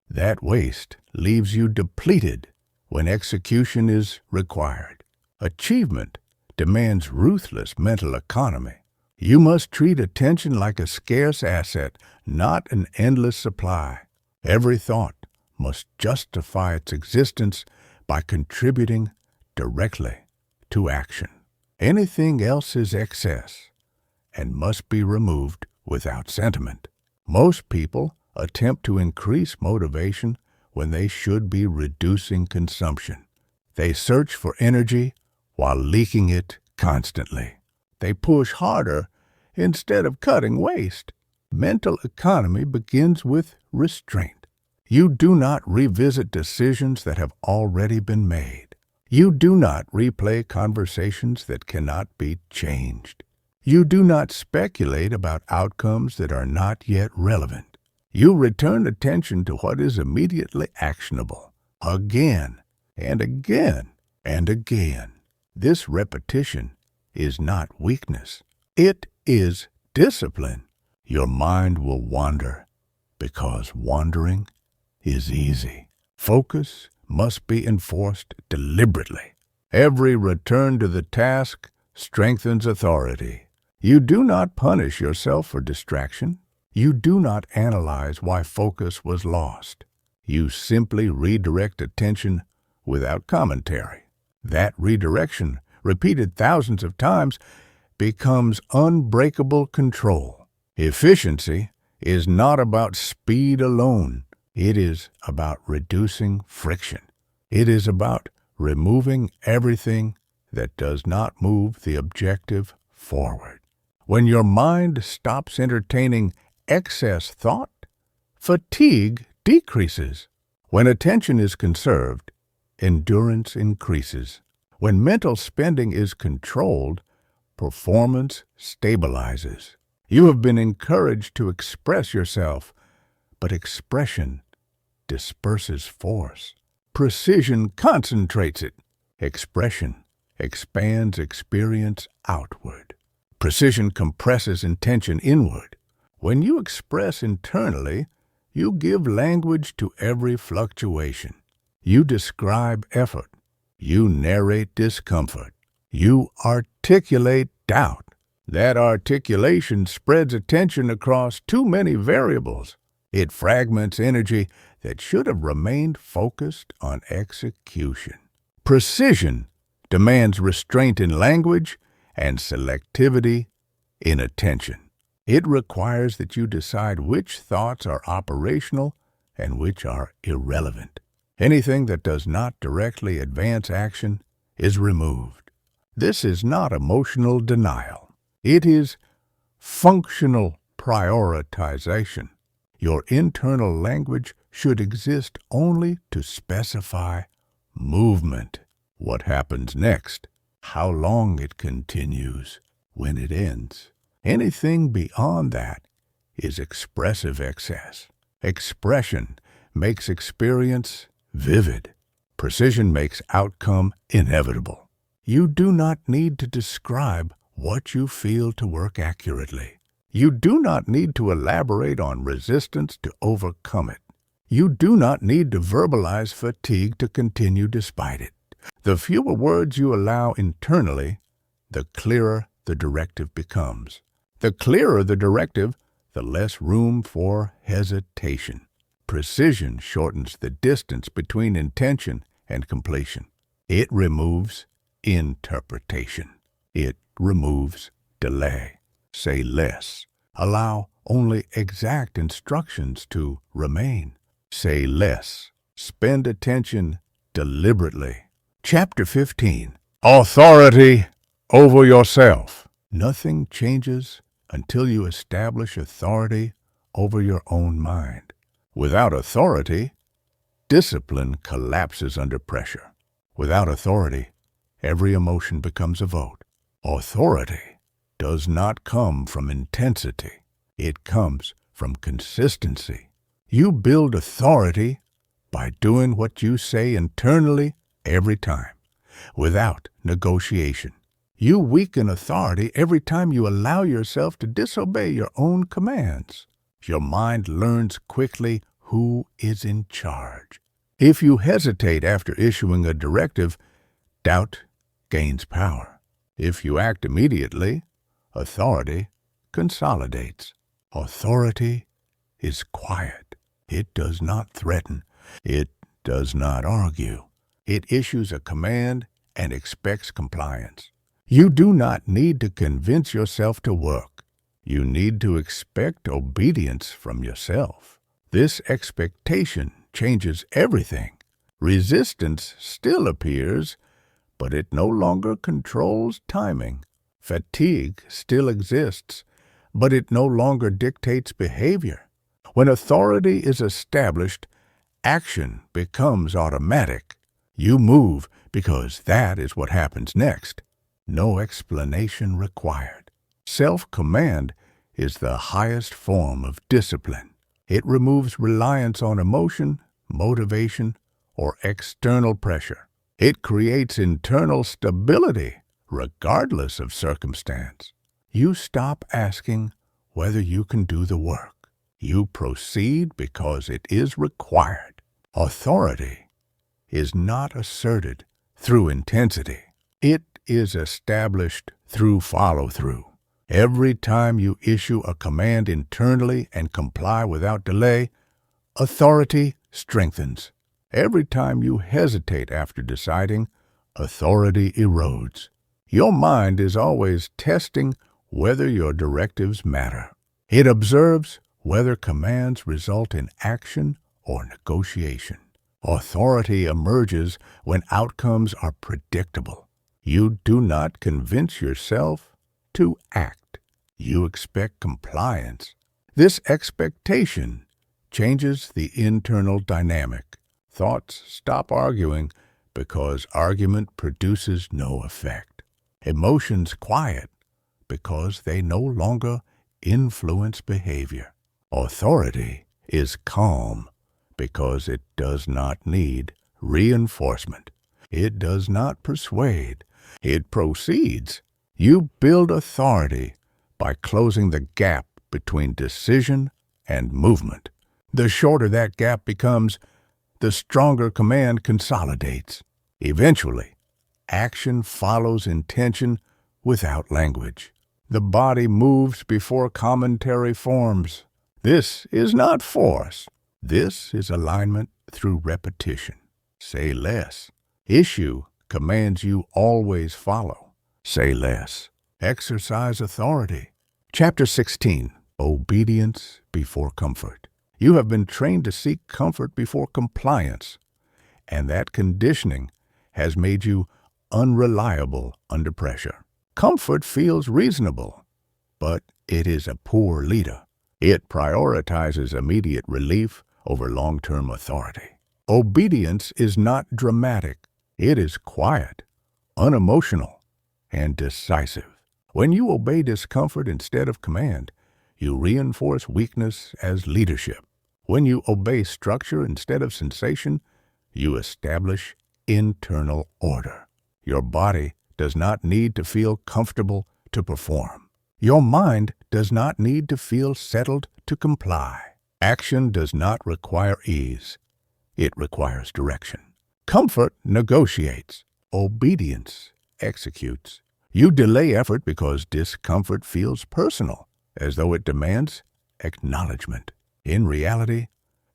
That waste leaves you depleted when execution is required. Achievement demands ruthless mental economy. You must treat attention like a scarce asset, not an endless supply. Every thought must justify its existence by contributing directly to action. Anything else is excess and must be removed without sentiment. Most people attempt to increase motivation when they should be reducing consumption. They search for energy while leaking it constantly. They push harder instead of cutting waste. Mental economy begins with restraint. You do not revisit decisions that have already been made. You do not replay conversations that cannot be changed. You do not speculate about outcomes that are not yet relevant. You return attention to what is immediately actionable, again and again and again. This repetition is not weakness. It is discipline. Your mind will wander because wandering is easy. Focus must be enforced deliberately. Every return to the task strengthens authority. You do not punish yourself for distraction. You do not analyze why focus was lost. You simply redirect attention without commentary. That redirection, repeated thousands of times, becomes unbreakable control. Efficiency is not about speed alone. It is about reducing friction. It is about removing everything that does not move the objective forward. When your mind stops entertaining excess thought, fatigue decreases. When attention is conserved, endurance increases. When mental spending is controlled, performance stabilizes. You have been encouraged to express yourself, but expression disperses force. Precision concentrates it. Expression expands experience outward. Precision compresses intention inward. When you express internally, you give language to every fluctuation. You describe effort. You narrate discomfort. You articulate doubt. That articulation spreads attention across too many variables. It fragments energy that should have remained focused on execution. Precision demands restraint in language and selectivity in attention. It requires that you decide which thoughts are operational and which are irrelevant. Anything that does not directly advance action is removed. This is not emotional denial. It is functional prioritization. Your internal language should exist only to specify movement, what happens next, how long it continues, when it ends. Anything beyond that is expressive excess. Expression makes experience vivid. Precision makes outcome inevitable. You do not need to describe what you feel to work accurately. You do not need to elaborate on resistance to overcome it. You do not need to verbalize fatigue to continue despite it. The fewer words you allow internally, the clearer the directive becomes. The clearer the directive, the less room for hesitation. Precision shortens the distance between intention and completion. It removes interpretation. It removes delay. Say less. Allow only exact instructions to remain. Say less. Spend attention deliberately. Chapter 15. Authority over yourself. Nothing changes until you establish authority over your own mind. Without authority, discipline collapses under pressure. Without authority, every emotion becomes a vote. Authority does not come from intensity. It comes from consistency. You build authority by doing what you say internally every time, without negotiation. You weaken authority every time you allow yourself to disobey your own commands. Your mind learns quickly who is in charge. If you hesitate after issuing a directive, doubt gains power. If you act immediately, authority consolidates. Authority is quiet. It does not threaten. It does not argue. It issues a command and expects compliance. You do not need to convince yourself to work. You need to expect obedience from yourself. This expectation changes everything. Resistance still appears, but it no longer controls timing. Fatigue still exists, but it no longer dictates behavior. When authority is established, action becomes automatic. You move because that is what happens next. No explanation required. Self-command is the highest form of discipline. It removes reliance on emotion, motivation, or external pressure. It creates internal stability, regardless of circumstance. You stop asking whether you can do the work. You proceed because it is required. Authority is not asserted through intensity. It is established through follow-through. Every time you issue a command internally and comply without delay, authority strengthens. Every time you hesitate after deciding, authority erodes. Your mind is always testing whether your directives matter. It observes whether commands result in action or negotiation. Authority emerges when outcomes are predictable. You do not convince yourself to act. You expect compliance. This expectation changes the internal dynamic. Thoughts stop arguing because argument produces no effect. Emotions quiet because they no longer influence behavior. Authority is calm because it does not need reinforcement. It does not persuade. It proceeds. You build authority by closing the gap between decision and movement. The shorter that gap becomes, the stronger command consolidates. Eventually, action follows intention without language. The body moves before commentary forms. This is not force. This is alignment through repetition. Say less. Issue commands you always follow. Say less. Exercise authority. Chapter 16. Obedience before comfort. You have been trained to seek comfort before compliance, and that conditioning has made you unreliable under pressure. Comfort feels reasonable, but it is a poor leader. It prioritizes immediate relief over long-term authority. Obedience is not dramatic. It is quiet, unemotional, and decisive. When you obey discomfort instead of command, you reinforce weakness as leadership. When you obey structure instead of sensation, you establish internal order. Your body does not need to feel comfortable to perform. Your mind does not need to feel settled to comply. Action does not require ease. It requires direction. Comfort negotiates. Obedience executes. You delay effort because discomfort feels personal, as though it demands acknowledgement. In reality,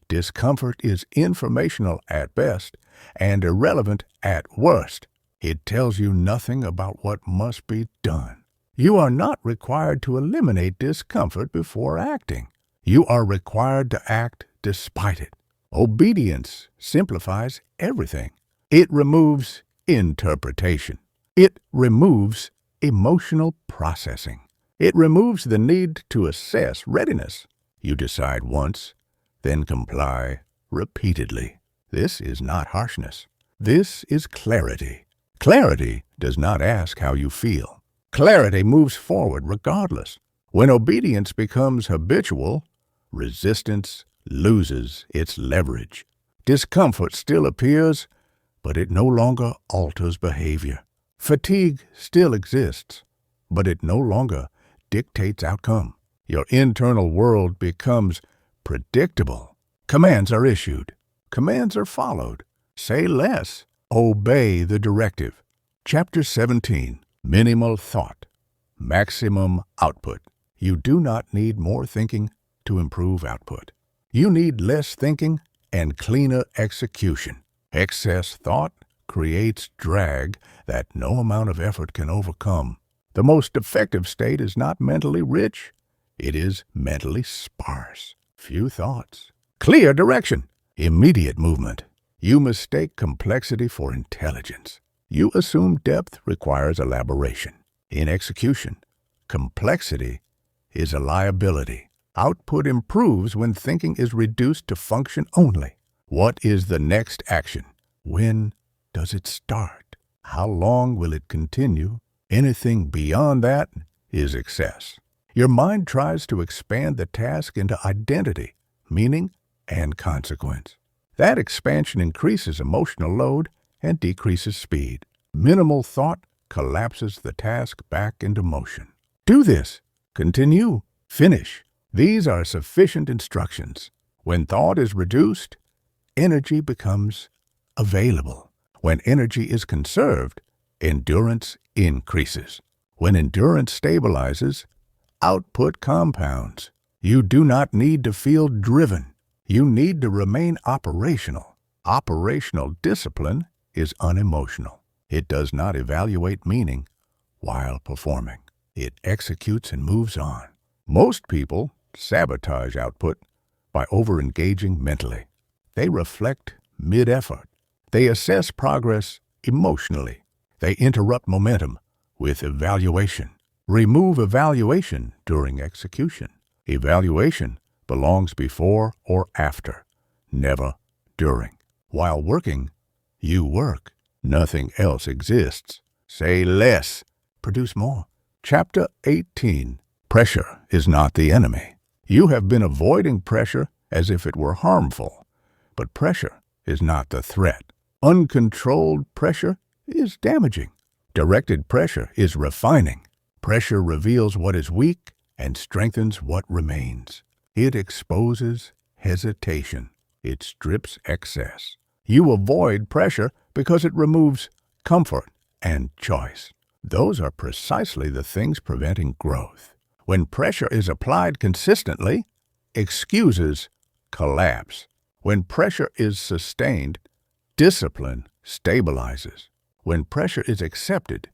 discomfort is informational at best and irrelevant at worst. It tells you nothing about what must be done. You are not required to eliminate discomfort before acting. You are required to act despite it. Obedience simplifies everything. It removes interpretation. It removes emotional processing. It removes the need to assess readiness. You decide once, then comply repeatedly. This is not harshness. This is clarity. Clarity does not ask how you feel. Clarity moves forward regardless. When obedience becomes habitual, resistance loses its leverage. Discomfort still appears, but it no longer alters behavior. Fatigue still exists, but it no longer dictates outcome. Your internal world becomes predictable. Commands are issued. Commands are followed. Say less. Obey the directive. Chapter 17. Minimal thought. Maximum output. You do not need more thinking to improve output. You need less thinking and cleaner execution. Excess thought creates drag that no amount of effort can overcome. The most effective state is not mentally rich. It is mentally sparse. Few thoughts. Clear direction. Immediate movement. You mistake complexity for intelligence. You assume depth requires elaboration. In execution, complexity is a liability. Output improves when thinking is reduced to function only. What is the next action? When does it start? How long will it continue? Anything beyond that is excess. Your mind tries to expand the task into identity, meaning, and consequence. That expansion increases emotional load and decreases speed. Minimal thought collapses the task back into motion. Do this. Continue. Finish. These are sufficient instructions. When thought is reduced, energy becomes available. When energy is conserved, endurance increases. When endurance stabilizes, output compounds. You do not need to feel driven. You need to remain operational. Operational discipline is unemotional. It does not evaluate meaning while performing. It executes and moves on. Most people sabotage output by over-engaging mentally. They reflect mid-effort. They assess progress emotionally. They interrupt momentum with evaluation. Remove evaluation during execution. Evaluation belongs before or after, never during. While working, you work. Nothing else exists. Say less. Produce more. Chapter 18. Pressure is not the enemy. You have been avoiding pressure as if it were harmful. But pressure is not the threat. Uncontrolled pressure is damaging. Directed pressure is refining. Pressure reveals what is weak and strengthens what remains. It exposes hesitation. It strips excess. You avoid pressure because it removes comfort and choice. Those are precisely the things preventing growth. When pressure is applied consistently, excuses collapse. When pressure is sustained, discipline stabilizes. When pressure is accepted,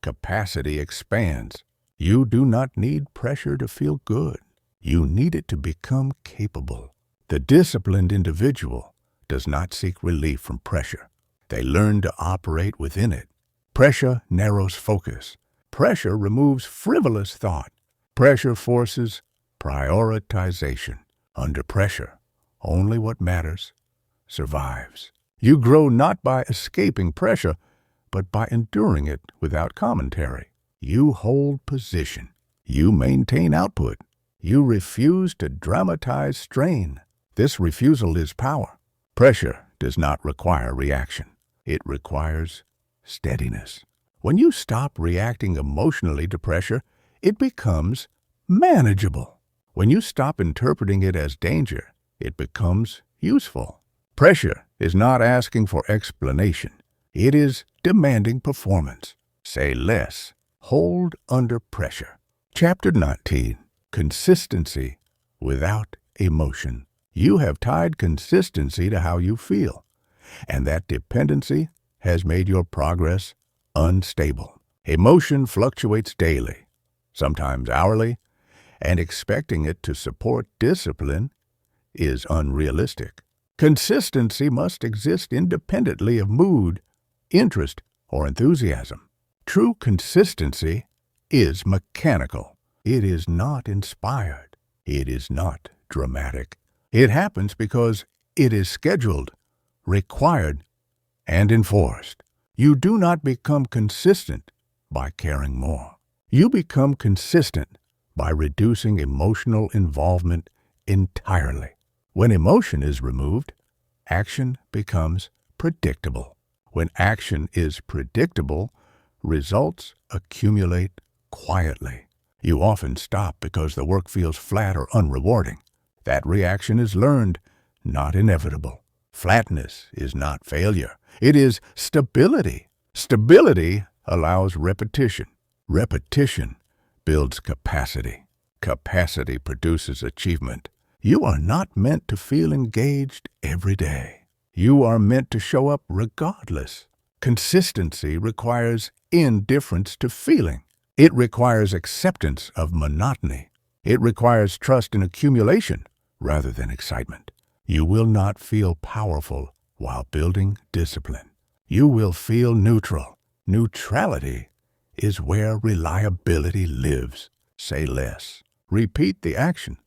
capacity expands. You do not need pressure to feel good. You need it to become capable. The disciplined individual does not seek relief from pressure. They learn to operate within it. Pressure narrows focus. Pressure removes frivolous thought. Pressure forces prioritization. Under pressure, only what matters survives. You grow not by escaping pressure, but by enduring it without commentary. You hold position. You maintain output. You refuse to dramatize strain. This refusal is power. Pressure does not require reaction. It requires steadiness. When you stop reacting emotionally to pressure, it becomes manageable. When you stop interpreting it as danger, it becomes useful. Pressure is not asking for explanation. It is demanding performance. Say less. Hold under pressure. Chapter 19. Consistency without emotion. You have tied consistency to how you feel, and that dependency has made your progress unstable. Emotion fluctuates daily, sometimes hourly, and expecting it to support discipline is unrealistic. Consistency must exist independently of mood, interest, or enthusiasm. True consistency is mechanical. It is not inspired. It is not dramatic. It happens because it is scheduled, required, and enforced. You do not become consistent by caring more. You become consistent by reducing emotional involvement entirely. When emotion is removed, action becomes predictable. When action is predictable, results accumulate quietly. You often stop because the work feels flat or unrewarding. That reaction is learned, not inevitable. Flatness is not failure. It is stability. Stability allows repetition. Repetition builds capacity. Capacity produces achievement. You are not meant to feel engaged every day. You are meant to show up regardless. Consistency requires indifference to feeling. It requires acceptance of monotony. It requires trust in accumulation rather than excitement. You will not feel powerful while building discipline. You will feel neutral. Neutrality is where reliability lives. Say less. Repeat the action.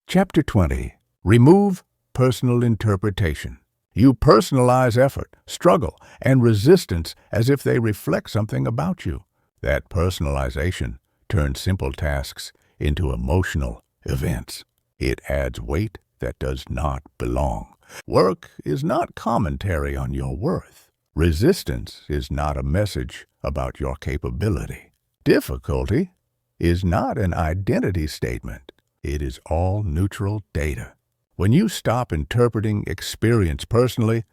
Chapter 20. Remove personal interpretation. You personalize effort, struggle, and resistance as if they reflect something about you. That personalization turns simple tasks into emotional events. It adds weight that does not belong. Work is not commentary on your worth. Resistance is not a message about your capability. Difficulty is not an identity statement. It is all neutral data. When you stop interpreting experience personally,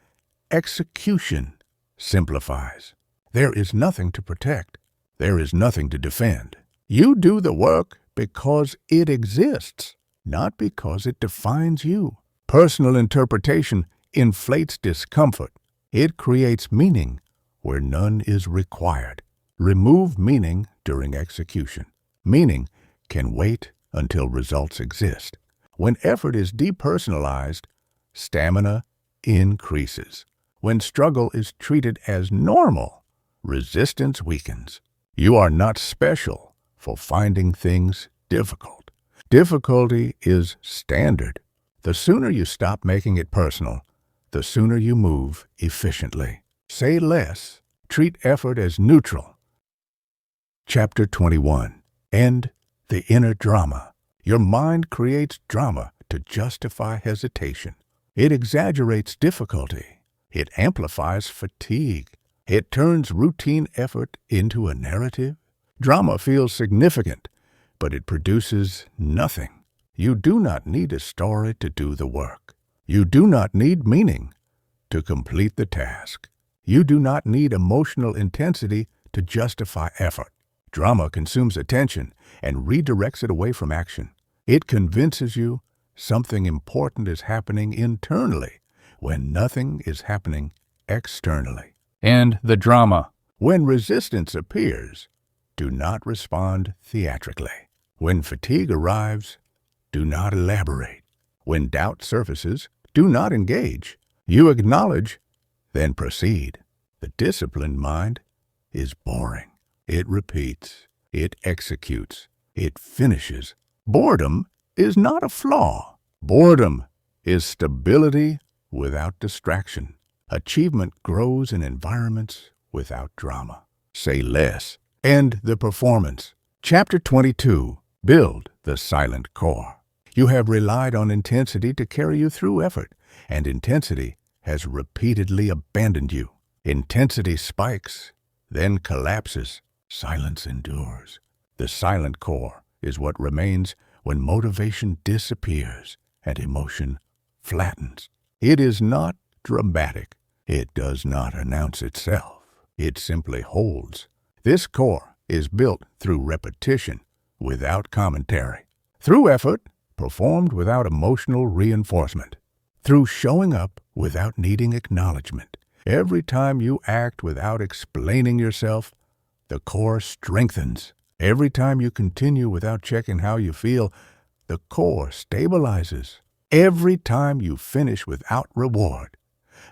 execution simplifies. There is nothing to protect. There is nothing to defend. You do the work because it exists, not because it defines you. Personal interpretation inflates discomfort. It creates meaning where none is required. Remove meaning during execution. Meaning can wait until results exist. When effort is depersonalized, stamina increases. When struggle is treated as normal, resistance weakens. You are not special for finding things difficult. Difficulty is standard. The sooner you stop making it personal, the sooner you move efficiently. Say less. Treat effort as neutral. Chapter 21. End the inner drama. Your mind creates drama to justify hesitation. It exaggerates difficulty. It amplifies fatigue. It turns routine effort into a narrative. Drama feels significant, but it produces nothing. You do not need a story to do the work. You do not need meaning to complete the task. You do not need emotional intensity to justify effort. Drama consumes attention and redirects it away from action. It convinces you something important is happening internally when nothing is happening externally. And the drama. When resistance appears, do not respond theatrically. When fatigue arrives, do not elaborate. When doubt surfaces, do not engage. You acknowledge, then proceed. The disciplined mind is boring. It repeats. It executes. It finishes. Boredom is not a flaw. Boredom is stability without distraction. Achievement grows in environments without drama. Say less. End the performance. Chapter 22. Build the silent core. You have relied on intensity to carry you through effort, and intensity has repeatedly abandoned you. Intensity spikes, then collapses. Silence endures. The silent core is what remains when motivation disappears and emotion flattens. It is not dramatic. It does not announce itself. It simply holds. This core is built through repetition without commentary, through effort performed without emotional reinforcement, through showing up without needing acknowledgement. Every time you act without explaining yourself, the core strengthens. Every time you continue without checking how you feel, the core stabilizes. Every time you finish without reward,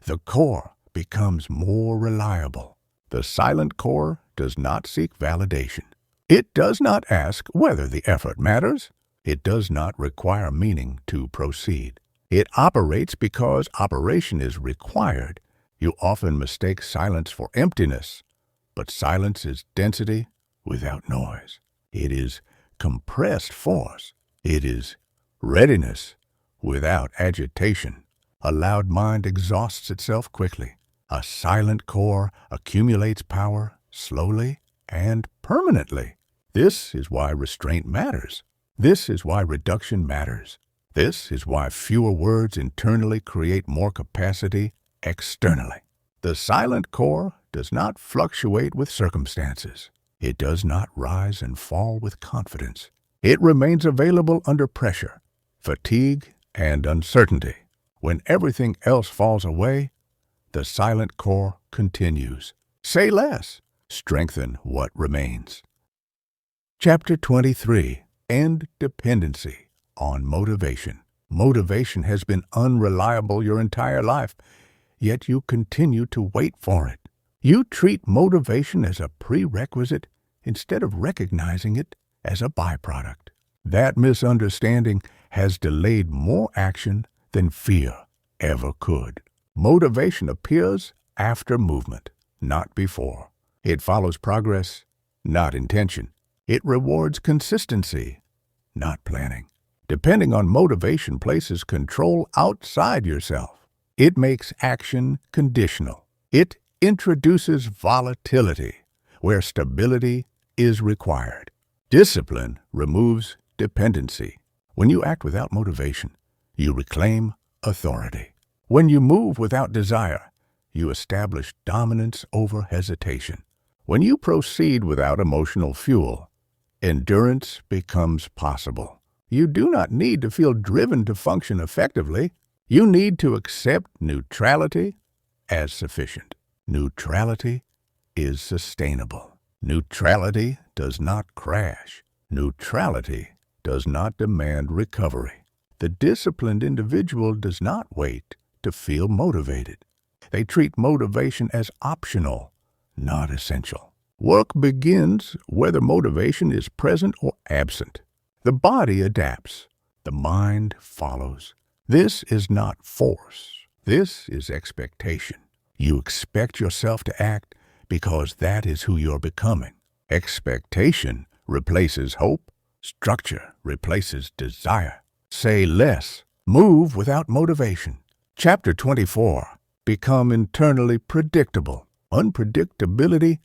the core becomes more reliable. The silent core does not seek validation. It does not ask whether the effort matters. It does not require meaning to proceed. It operates because operation is required. You often mistake silence for emptiness, but silence is density without noise. It is compressed force. It is readiness without agitation. A loud mind exhausts itself quickly. A silent core accumulates power slowly and permanently. This is why restraint matters. This is why reduction matters. This is why fewer words internally create more capacity externally. The silent core does not fluctuate with circumstances. It does not rise and fall with confidence. It remains available under pressure, fatigue, and uncertainty. When everything else falls away, the silent core continues. Say less. Strengthen what remains. Chapter 23. End dependency on motivation. Motivation has been unreliable your entire life, yet you continue to wait for it. You treat motivation as a prerequisite instead of recognizing it as a byproduct. That misunderstanding has delayed more action than fear ever could. Motivation appears after movement, not before. It follows progress, not intention. It rewards consistency, not planning. Depending on motivation places control outside yourself. It makes action conditional. It introduces volatility where stability is required. Discipline removes dependency. When you act without motivation, you reclaim authority. When you move without desire, you establish dominance over hesitation. When you proceed without emotional fuel, endurance becomes possible. You do not need to feel driven to function effectively. You need to accept neutrality as sufficient. Neutrality is sustainable. Neutrality does not crash. Neutrality does not demand recovery. The disciplined individual does not wait to feel motivated. They treat motivation as optional, not essential. Work begins whether motivation is present or absent. The body adapts. The mind follows. This is not force. This is expectation. You expect yourself to act because that is who you're becoming. Expectation replaces hope. Structure replaces desire. Say less. Move without motivation. Chapter 24. Become internally predictable. Unpredictability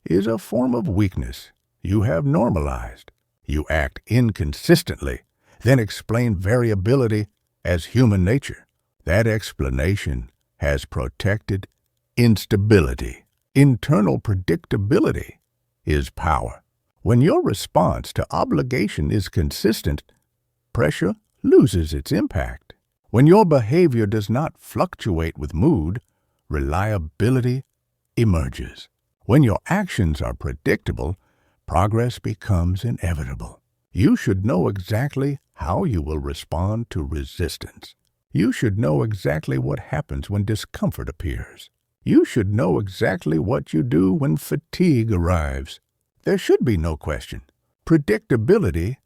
is a form of weakness you have normalized. You act inconsistently, then explain variability as human nature. That explanation has protected instability. Internal predictability is power. When your response to obligation is consistent, pressure loses its impact. When your behavior does not fluctuate with mood, reliability emerges. When your actions are predictable, progress becomes inevitable. You should know exactly how you will respond to resistance. You should know exactly what happens when discomfort appears. You should know exactly what you do when fatigue arrives. There should be no question. Predictability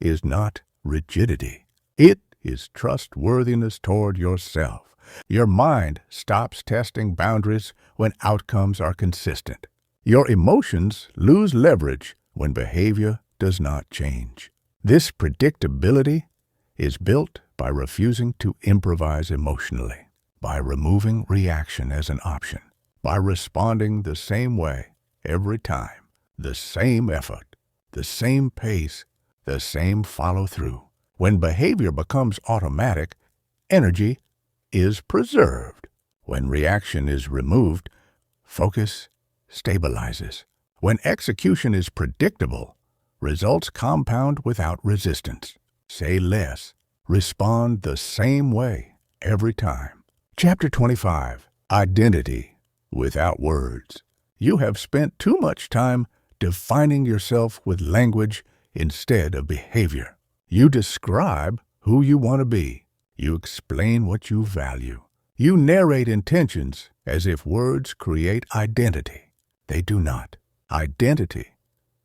is not rigidity. It is trustworthiness toward yourself. Your mind stops testing boundaries when outcomes are consistent. Your emotions lose leverage when behavior does not change. This predictability is built by refusing to improvise emotionally, by removing reaction as an option, by responding the same way every time, the same effort, the same pace, the same follow-through. When behavior becomes automatic, energy is preserved. When reaction is removed, focus stabilizes. When execution is predictable, results compound without resistance. Say less. Respond the same way every time. Chapter 25. Identity without words. You have spent too much time defining yourself with language instead of behavior. You describe who you want to be. You explain what you value. You narrate intentions as if words create identity. They do not. Identity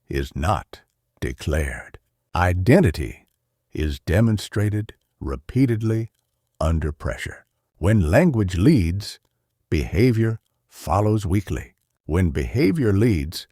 is not declared. Identity is demonstrated repeatedly under pressure. When language leads, behavior follows weakly. When behavior leads,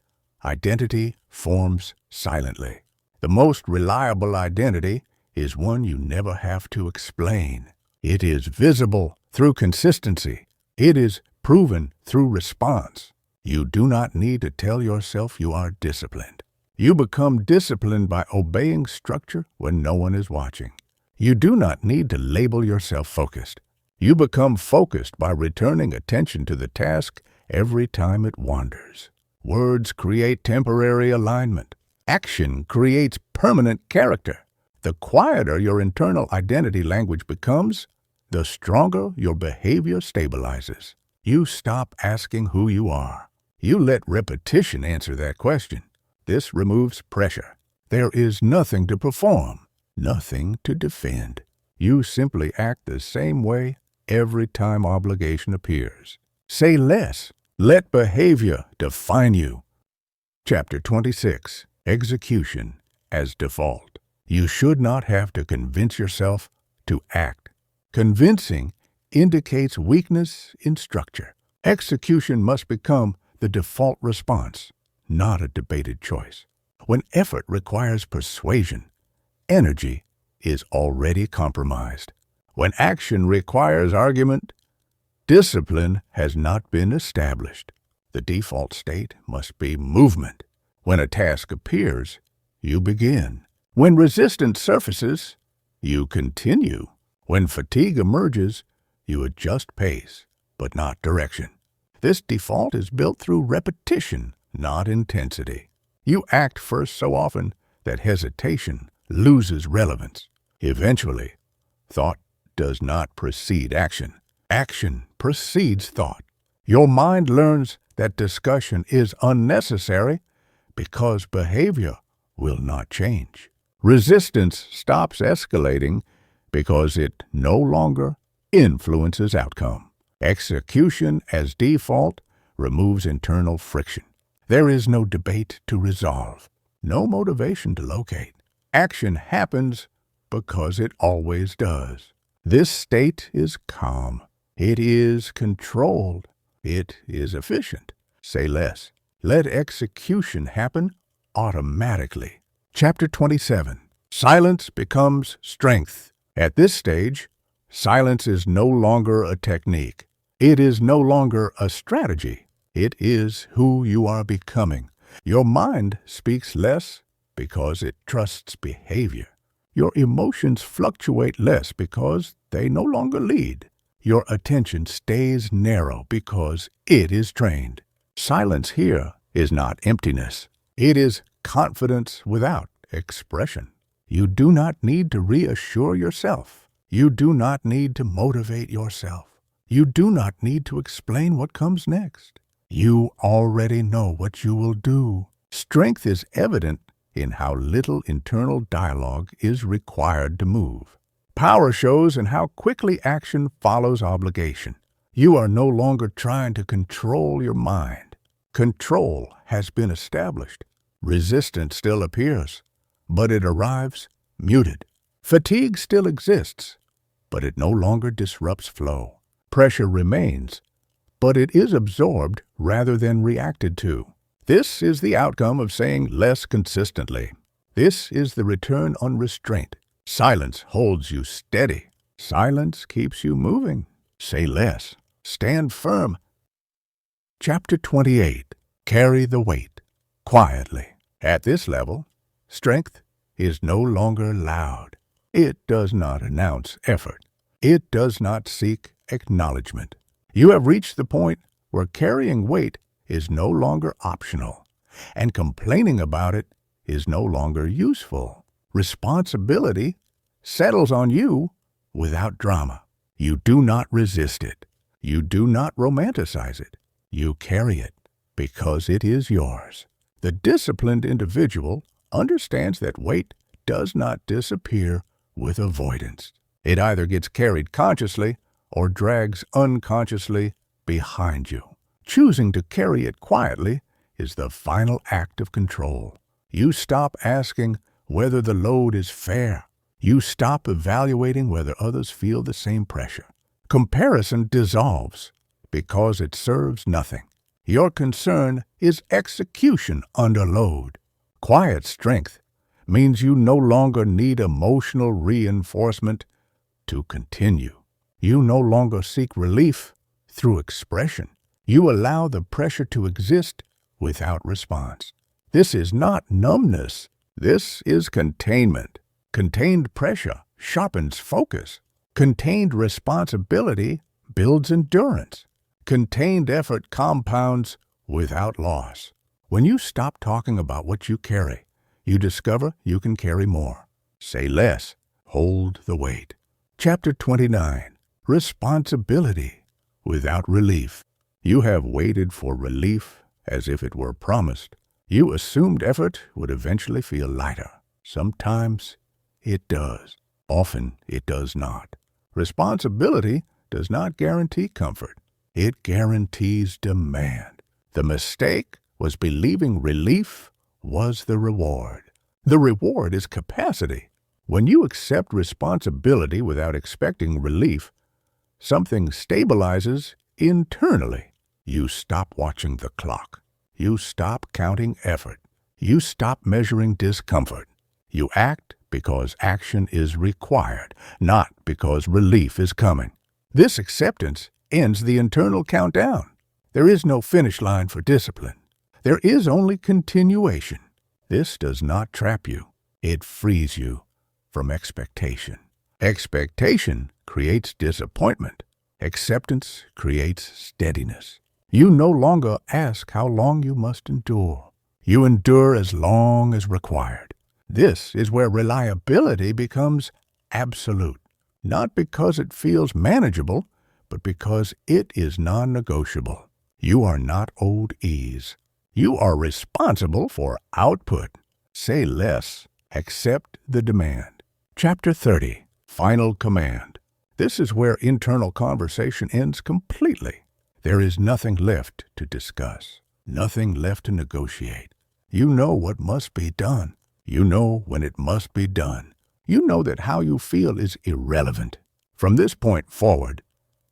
identity forms silently. The most reliable identity is one you never have to explain. It is visible through consistency. It is proven through response. You do not need to tell yourself you are disciplined. You become disciplined by obeying structure when no one is watching. You do not need to label yourself focused. You become focused by returning attention to the task every time it wanders. Words create temporary alignment. Action creates permanent character. The quieter your internal identity language becomes, the stronger your behavior stabilizes. You stop asking who you are. You let repetition answer that question. This removes pressure. There is nothing to perform, nothing to defend. You simply act the same way every time obligation appears. Say less. Let behavior define you. Chapter 26. Execution as default. You should not have to convince yourself to act. Convincing indicates weakness in structure. Execution must become the default response, not a debated choice. When effort requires persuasion, energy is already compromised. When action requires argument, discipline has not been established. The default state must be movement. When a task appears, you begin. When resistance surfaces, you continue. When fatigue emerges, you adjust pace, but not direction. This default is built through repetition, not intensity. You act first so often that hesitation loses relevance. Eventually, thought does not precede action. Action precedes thought. Your mind learns that discussion is unnecessary because behavior will not change. Resistance stops escalating because it no longer influences outcome. Execution as default removes internal friction. There is no debate to resolve, no motivation to locate. Action happens because it always does. This state is calm. It is controlled. It is efficient. Say less. Let execution happen automatically. Chapter 27. Silence becomes strength. At this stage, silence is no longer a technique. It is no longer a strategy. It is who you are becoming. Your mind speaks less because it trusts behavior. Your emotions fluctuate less because they no longer lead. Your attention stays narrow because it is trained. Silence here is not emptiness. It is confidence without expression. You do not need to reassure yourself. You do not need to motivate yourself. You do not need to explain what comes next. You already know what you will do. Strength is evident in how little internal dialogue is required to move. Power shows in how quickly action follows obligation. You are no longer trying to control your mind. Control has been established. Resistance still appears, but it arrives muted. Fatigue still exists, but it no longer disrupts flow. Pressure remains, but it is absorbed rather than reacted to. This is the outcome of saying less consistently. This is the return on restraint. Silence holds you steady. Silence keeps you moving. Say less. Stand firm. Chapter 28. Carry the weight. Quietly. At this level, strength is no longer loud. It does not announce effort. It does not seek acknowledgement. You have reached the point where carrying weight is no longer optional, and complaining about it is no longer useful. Responsibility settles on you without drama. You do not resist it. You do not romanticize it. You carry it because it is yours. The disciplined individual understands that weight does not disappear with avoidance. It either gets carried consciously or drags unconsciously behind you. Choosing to carry it quietly is the final act of control. You stop asking whether the load is fair. You stop evaluating whether others feel the same pressure. Comparison dissolves because it serves nothing. Your concern is execution under load. Quiet strength means you no longer need emotional reinforcement to continue. You no longer seek relief through expression. You allow the pressure to exist without response. This is not numbness. This is containment. Contained pressure sharpens focus. Contained responsibility builds endurance. Contained effort compounds without loss. When you stop talking about what you carry, you discover you can carry more. Say less. Hold the weight. Chapter 29. Responsibility without relief. You have waited for relief as if it were promised. You assumed effort would eventually feel lighter. Sometimes it does. Often it does not. Responsibility does not guarantee comfort. It guarantees demand. The mistake was believing relief was the reward. The reward is capacity. When you accept responsibility without expecting relief, something stabilizes internally. You stop watching the clock. You stop counting effort. You stop measuring discomfort. You act because action is required, not because relief is coming. This acceptance ends the internal countdown. There is no finish line for discipline. There is only continuation. This does not trap you. It frees you from expectation. Expectation creates disappointment. Acceptance creates steadiness. You no longer ask how long you must endure. You endure as long as required. This is where reliability becomes absolute, not because it feels manageable, but because it is non-negotiable. You are not owed ease. You are responsible for output. Say less. Accept the demand. Chapter 30. Final command. This is where internal conversation ends completely. There is nothing left to discuss, nothing left to negotiate. You know what must be done. You know when it must be done. You know that how you feel is irrelevant. From this point forward,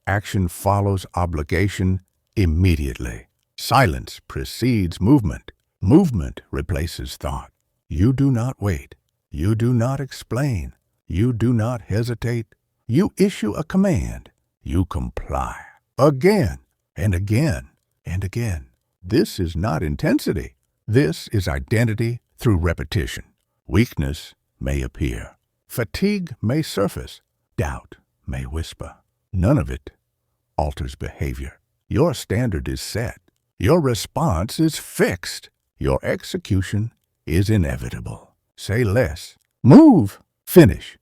Action follows obligation immediately. Silence precedes movement. Movement replaces thought. You do not wait. You do not explain. You do not hesitate. You issue a command. You comply. Again and again and again. This is not intensity. This is identity through repetition. Weakness may appear. Fatigue may surface. Doubt may whisper. None of it alters behavior. Your standard is set. Your response is fixed. Your execution is inevitable. Say less. Move. Finish.